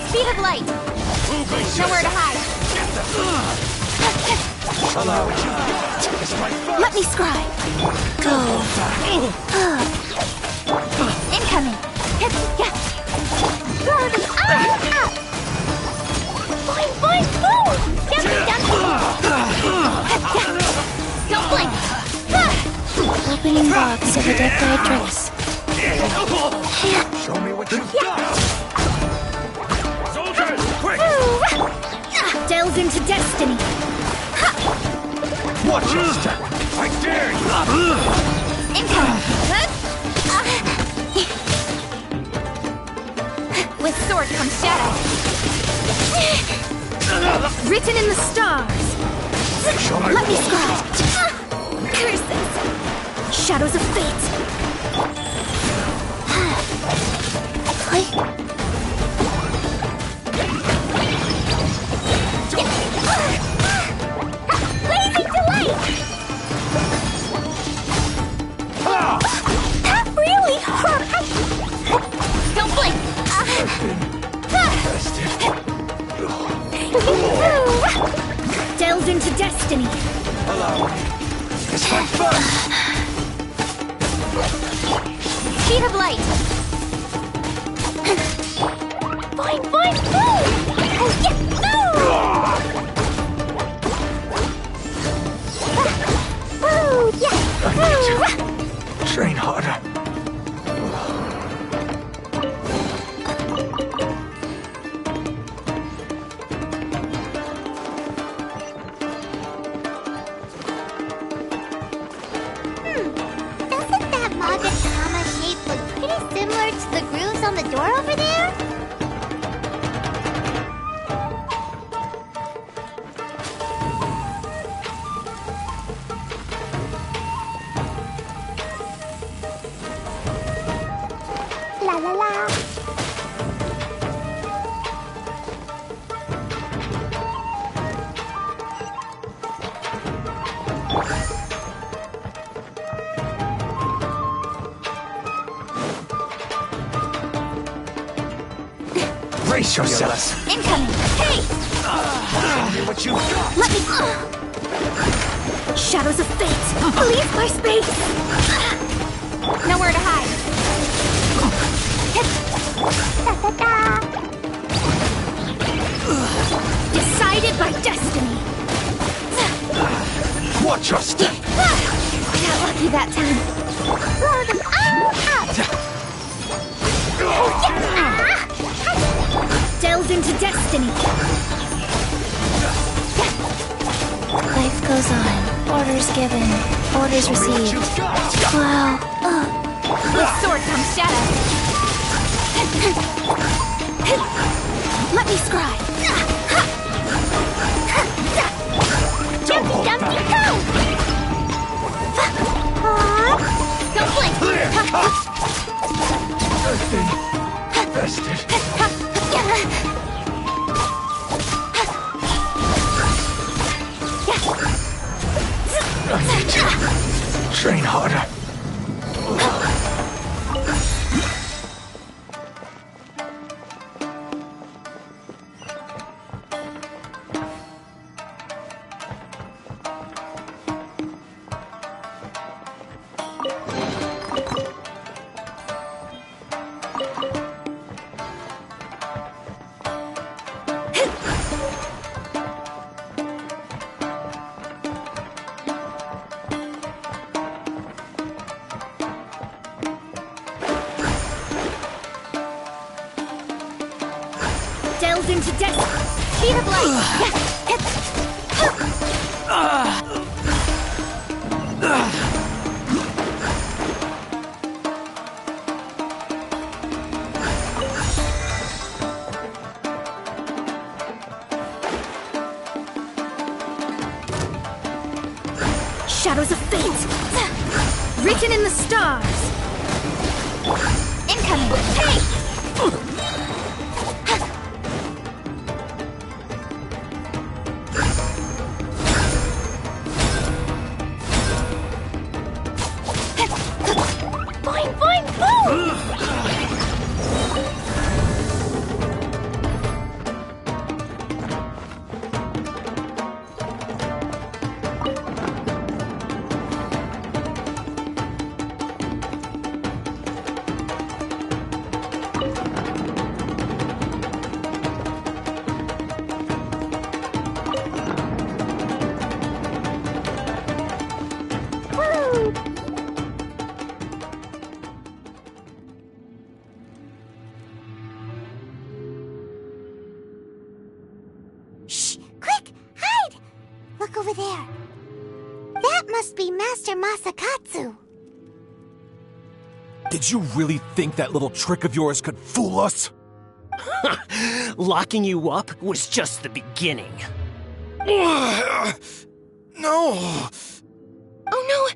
Speed of light! Nowhere to hide. Allow what you've got! It's my first! Let me scribe. Go. Incoming. Blow them all up! Boing, boing, boom! Jumpy, dumpy! Don't blink! Opening box of a death dress. Show me what you've got! Soldiers, quick! Delves into destiny. Watch your step! I dare you! With sword comes shadow. Written in the stars. Let me scribe. Curses. Shadows of fate. Blazing delight! That really hurt. Don't blink! Delved into destiny. Allow me. It's my fun! Sheet of light. Fine, fine, boom! Oh, yeah, boom! Oh, yeah! I need to train harder. Doesn't that Magatama shape look pretty similar to the grooves on the door over there? La la la. Brace yourselves. Incoming! Hey! Show me what you got. Let me... Shadows of fate! Leave my space! Nowhere to hide. Da da da. Decided by destiny. Watch your step. I got lucky that time. Blow them all out. Delved into destiny. Life goes on. Orders given. Orders received. Wow. With sword comes shadow. Let me scribe. Dumpty dumpty go. Don't blink. Earthing. Vested. I need to train harder. Delved into destiny. Sheet of light. Shadows of fate. Written in the stars. Incoming. Hey! Boing, boing, boom! Shh! Quick! Hide! Look over there. That must be Master Masakatsu. Did you really think that little trick of yours could fool us? Locking you up was just the beginning. No! Oh no!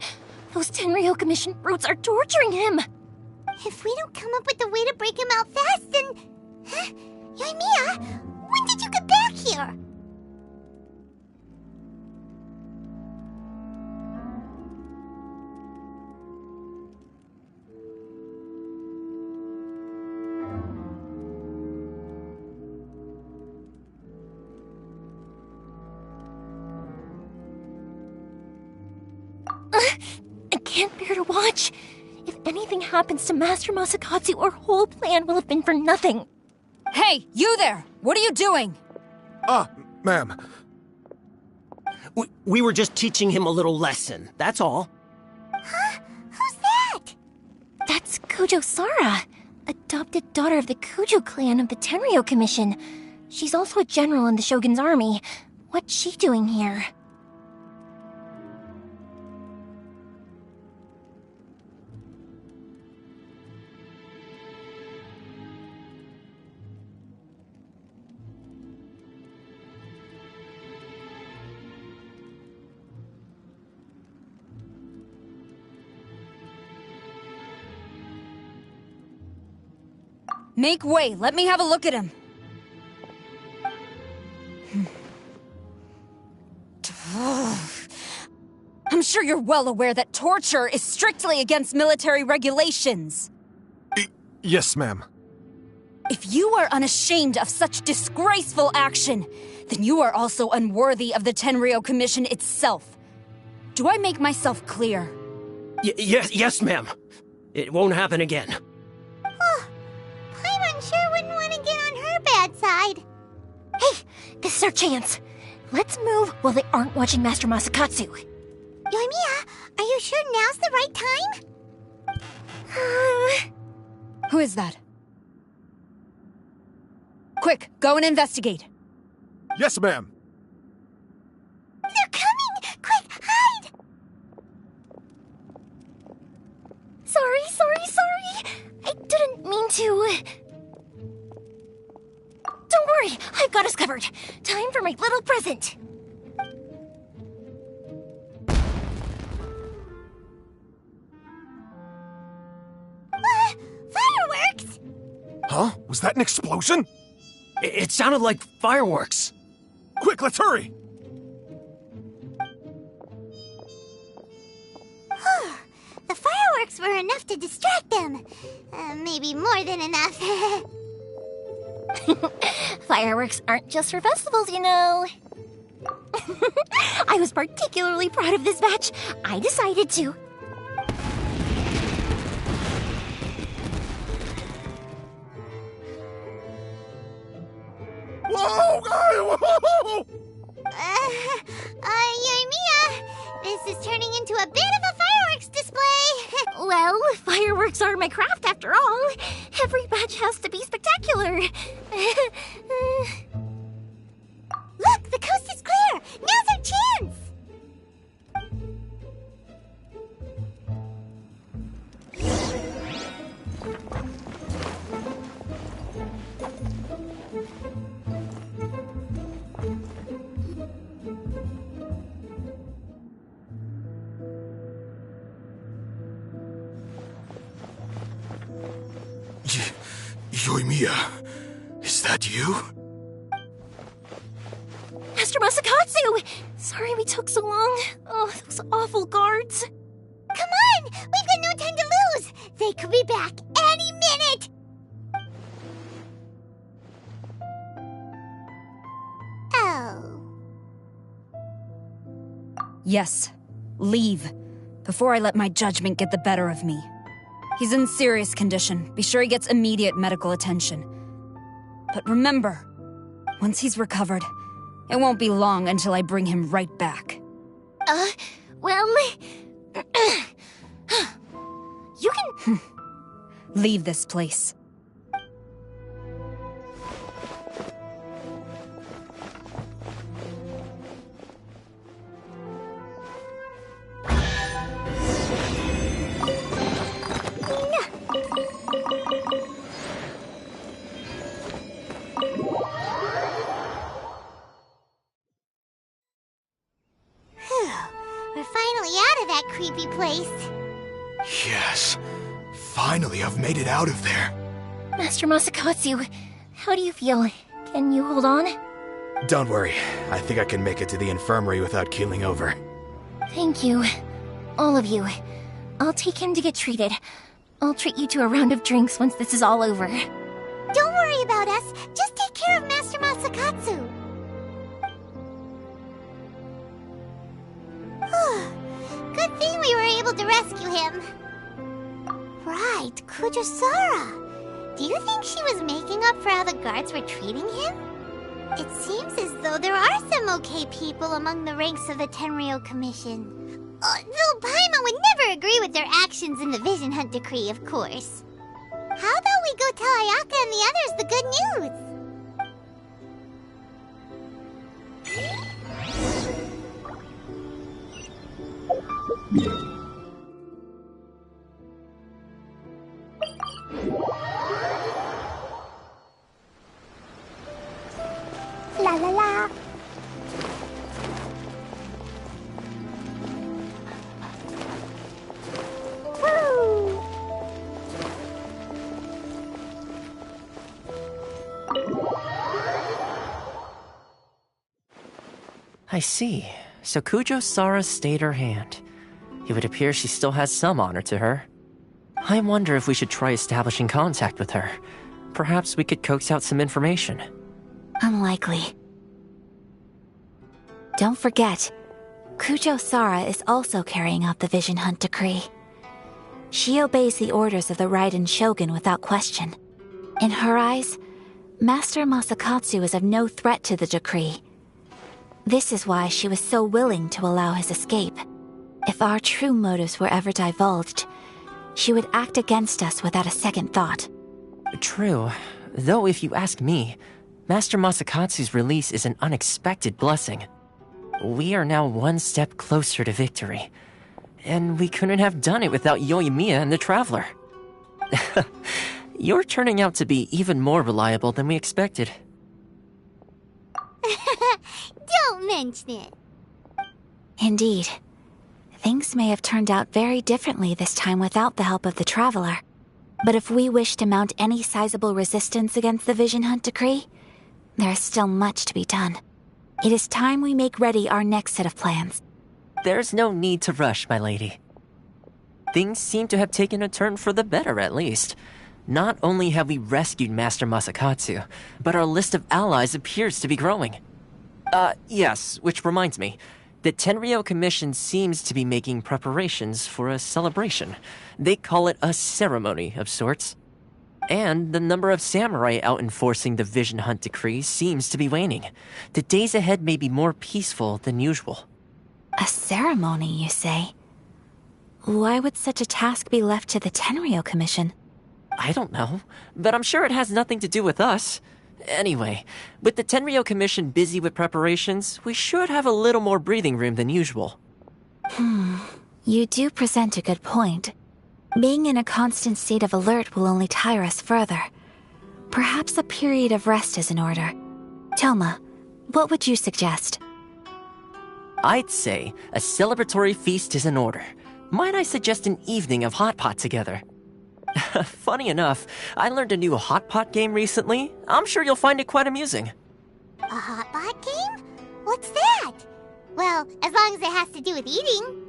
Those Tenryo Commission brutes are torturing him! If we don't come up with a way to break him out fast, then... Huh? Yoimiya, when did you get back here? I can't bear to watch. If anything happens to Master Masakatsu, our whole plan will have been for nothing. Hey, you there! What are you doing? Ma'am. We were just teaching him a little lesson, that's all. Huh? Who's that? That's Kujo Sara, adopted daughter of the Kujo clan of the Tenryo Commission. She's also a general in the Shogun's army. What's she doing here? Make way, let me have a look at him. I'm sure you're well aware that torture is strictly against military regulations. Yes, ma'am. If you are unashamed of such disgraceful action, then you are also unworthy of the Tenryo Commission itself. Do I make myself clear? Yes, ma'am. It won't happen again. Paimon sure wouldn't want to get on her bad side. Hey, this is our chance. Let's move while they aren't watching Master Masakatsu. Yoimiya, are you sure now's the right time? Who is that? Quick, go and investigate. Yes, ma'am. They're coming! Quick, hide! Sorry. I didn't mean to. Don't worry, I've got us covered. Time for my little present. Fireworks! Huh? Was that an explosion? It sounded like fireworks. Quick, let's hurry! The fireworks were enough to distract them. Maybe more than enough. Fireworks aren't just for festivals, you know. I was particularly proud of this batch. I decided to. Whoa! Yoimiya, this is turning into a bit of a fireworks display. Well, fireworks are my craft after all. Every batch has to be spectacular. Look, the coast is clear. Now's our chance. Yoimiya, is that you? Master Masakatsu! Sorry we took so long. Oh, those awful guards. Come on! We've got no time to lose! They could be back any minute! Oh. Yes, leave. Before I let my judgment get the better of me. He's in serious condition. Be sure he gets immediate medical attention. But remember, once he's recovered, it won't be long until I bring him right back. Well... you can... Leave this place. out of that creepy place. Yes. Finally, I've made it out of there. Master Masakatsu, how do you feel? Can you hold on? Don't worry. I think I can make it to the infirmary without keeling over. Thank you. All of you. I'll take him to get treated. I'll treat you to a round of drinks once this is all over. Don't worry about us. Just take care of Master Masakatsu. Good thing we were able to rescue him. Right, Kujosara. Do you think she was making up for how the guards were treating him? It seems as though there are some okay people among the ranks of the Tenryou Commission. Though Paimon would never agree with their actions in the Vision Hunt Decree, of course. How about we go tell Ayaka and the others the good news? La la la. Woo! I see. So Kujo-Sara stayed her hand. It would appear she still has some honor to her. I wonder if we should try establishing contact with her. Perhaps we could coax out some information. Unlikely. Don't forget, Kujo-Sara is also carrying out the Vision Hunt Decree. She obeys the orders of the Raiden Shogun without question. In her eyes, Master Masakatsu is of no threat to the decree. This is why she was so willing to allow his escape. If our true motives were ever divulged, she would act against us without a second thought. True. Though if you ask me, Master Masakatsu's release is an unexpected blessing. We are now one step closer to victory. And we couldn't have done it without Yoimiya and the Traveler. You're turning out to be even more reliable than we expected. Don't mention it. Indeed. Things may have turned out very differently this time without the help of the Traveler. But if we wish to mount any sizable resistance against the Vision Hunt Decree, there is still much to be done. It is time we make ready our next set of plans. There's no need to rush, my lady. Things seem to have taken a turn for the better, at least. Not only have we rescued Master Masakatsu, but our list of allies appears to be growing. Yes, which reminds me. The Tenryou Commission seems to be making preparations for a celebration. They call it a ceremony of sorts. And the number of samurai out enforcing the Vision Hunt Decree seems to be waning. The days ahead may be more peaceful than usual. A ceremony, you say? Why would such a task be left to the Tenryou Commission? I don't know, but I'm sure it has nothing to do with us. Anyway, with the Tenryou Commission busy with preparations, we should have a little more breathing room than usual. You do present a good point. Being in a constant state of alert will only tire us further. Perhaps a period of rest is in order. Toma, what would you suggest? I'd say a celebratory feast is in order. Might I suggest an evening of hot pot together? Funny enough, I learned a new hot pot game recently. I'm sure you'll find it quite amusing. A hot pot game? What's that? Well, as long as it has to do with eating.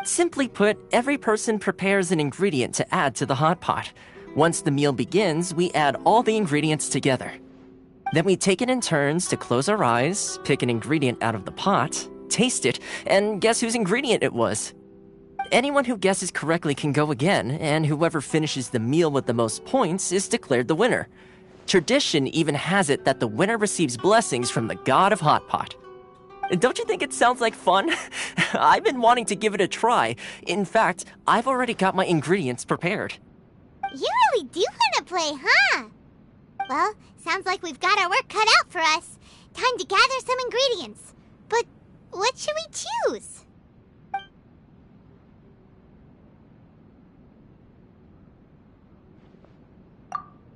Simply put, every person prepares an ingredient to add to the hot pot. Once the meal begins, we add all the ingredients together. Then we take it in turns to close our eyes, pick an ingredient out of the pot, taste it, and guess whose ingredient it was. Anyone who guesses correctly can go again, and whoever finishes the meal with the most points is declared the winner. Tradition even has it that the winner receives blessings from the god of hot pot. Don't you think it sounds like fun? I've been wanting to give it a try. In fact, I've already got my ingredients prepared. You really do want to play, huh? Well, sounds like we've got our work cut out for us. Time to gather some ingredients. But what should we choose?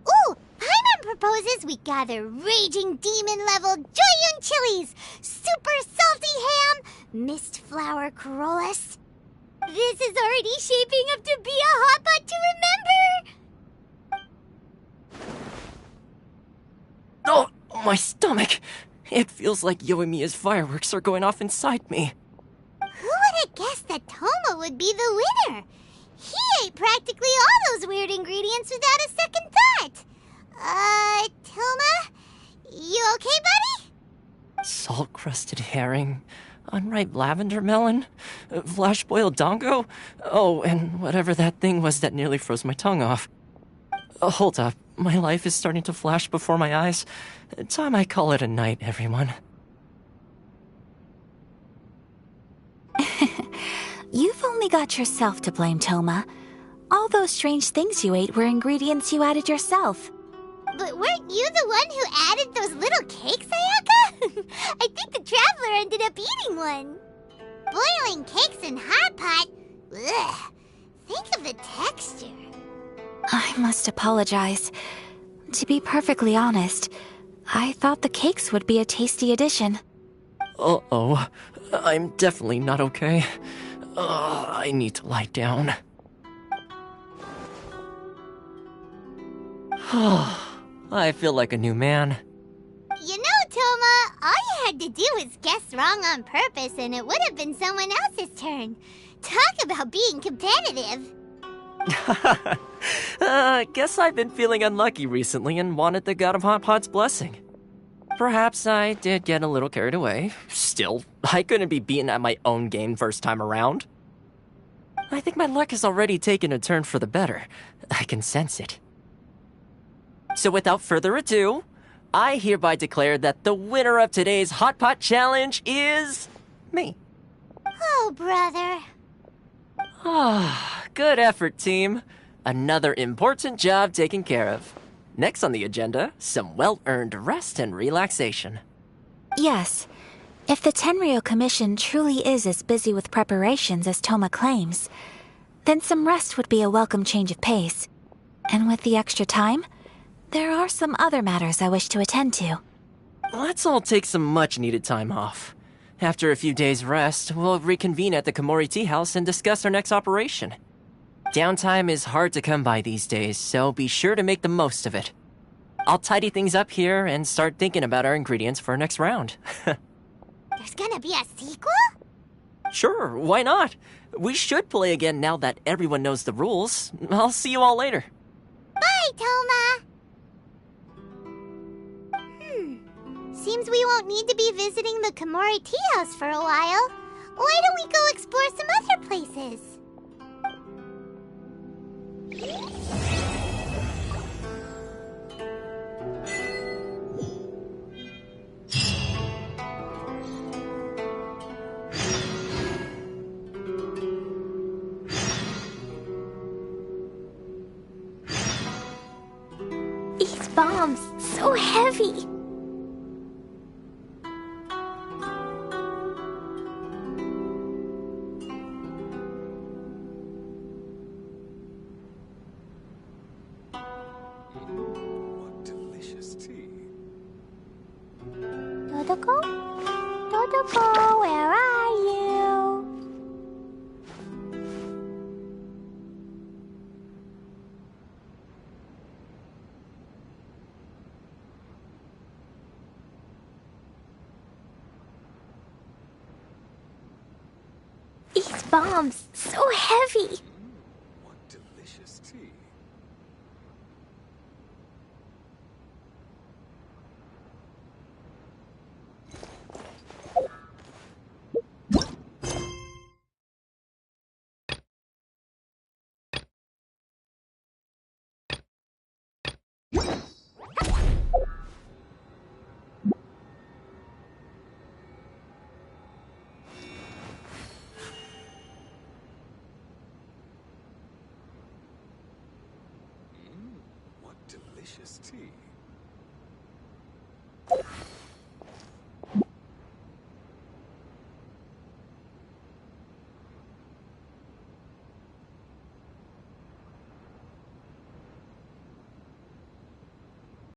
Ooh! Paimon proposes we gather raging demon-level Joyun Peppercorn chilies, super salty ham, mist flower corollas. This is already shaping up to be a hot pot to remember! Oh, my stomach! It feels like Yoimiya's fireworks are going off inside me. Who would have guessed that Toma would be the winner? He ate practically all those weird ingredients without a second thought. Toma? You okay, buddy? Salt-crusted herring, unripe lavender melon, flash-boiled dongo. Oh, and whatever that thing was that nearly froze my tongue off. Hold up, my life is starting to flash before my eyes. Time I call it a night, everyone. You've only got yourself to blame, Toma. All those strange things you ate were ingredients you added yourself. But weren't you the one who added those little cakes, Ayaka? I think the Traveler ended up eating one. Boiling cakes in hot pot? Ugh. Think of the texture. I must apologize. To be perfectly honest, I thought the cakes would be a tasty addition. Uh-oh. I'm definitely not okay. I need to lie down. I feel like a new man. You know, Toma, all you had to do was guess wrong on purpose and it would have been someone else's turn. Talk about being competitive. Guess I've been feeling unlucky recently and wanted the God of Hot Pot's blessing. Perhaps I did get a little carried away. Still, I couldn't be beaten at my own game first time around. I think my luck has already taken a turn for the better. I can sense it. So without further ado, I hereby declare that the winner of today's Hot Pot Challenge is... me. Oh, brother. Good effort, team. Another important job taken care of. Next on the agenda, some well-earned rest and relaxation. Yes. If the Tenryo Commission truly is as busy with preparations as Toma claims, then some rest would be a welcome change of pace. And with the extra time, there are some other matters I wish to attend to. Let's all take some much-needed time off. After a few days' rest, we'll reconvene at the Komori Tea House and discuss our next operation. Downtime is hard to come by these days, so be sure to make the most of it. I'll tidy things up here and start thinking about our ingredients for our next round. There's gonna be a sequel? Sure, why not? We should play again now that everyone knows the rules. I'll see you all later. Bye, Toma! Seems we won't need to be visiting the Komori Tea House for a while. Why don't we go explore some other places? These bombs, so heavy. Dodoko? Dodoko, where are you? These bombs, so heavy. What delicious tea. What delicious tea.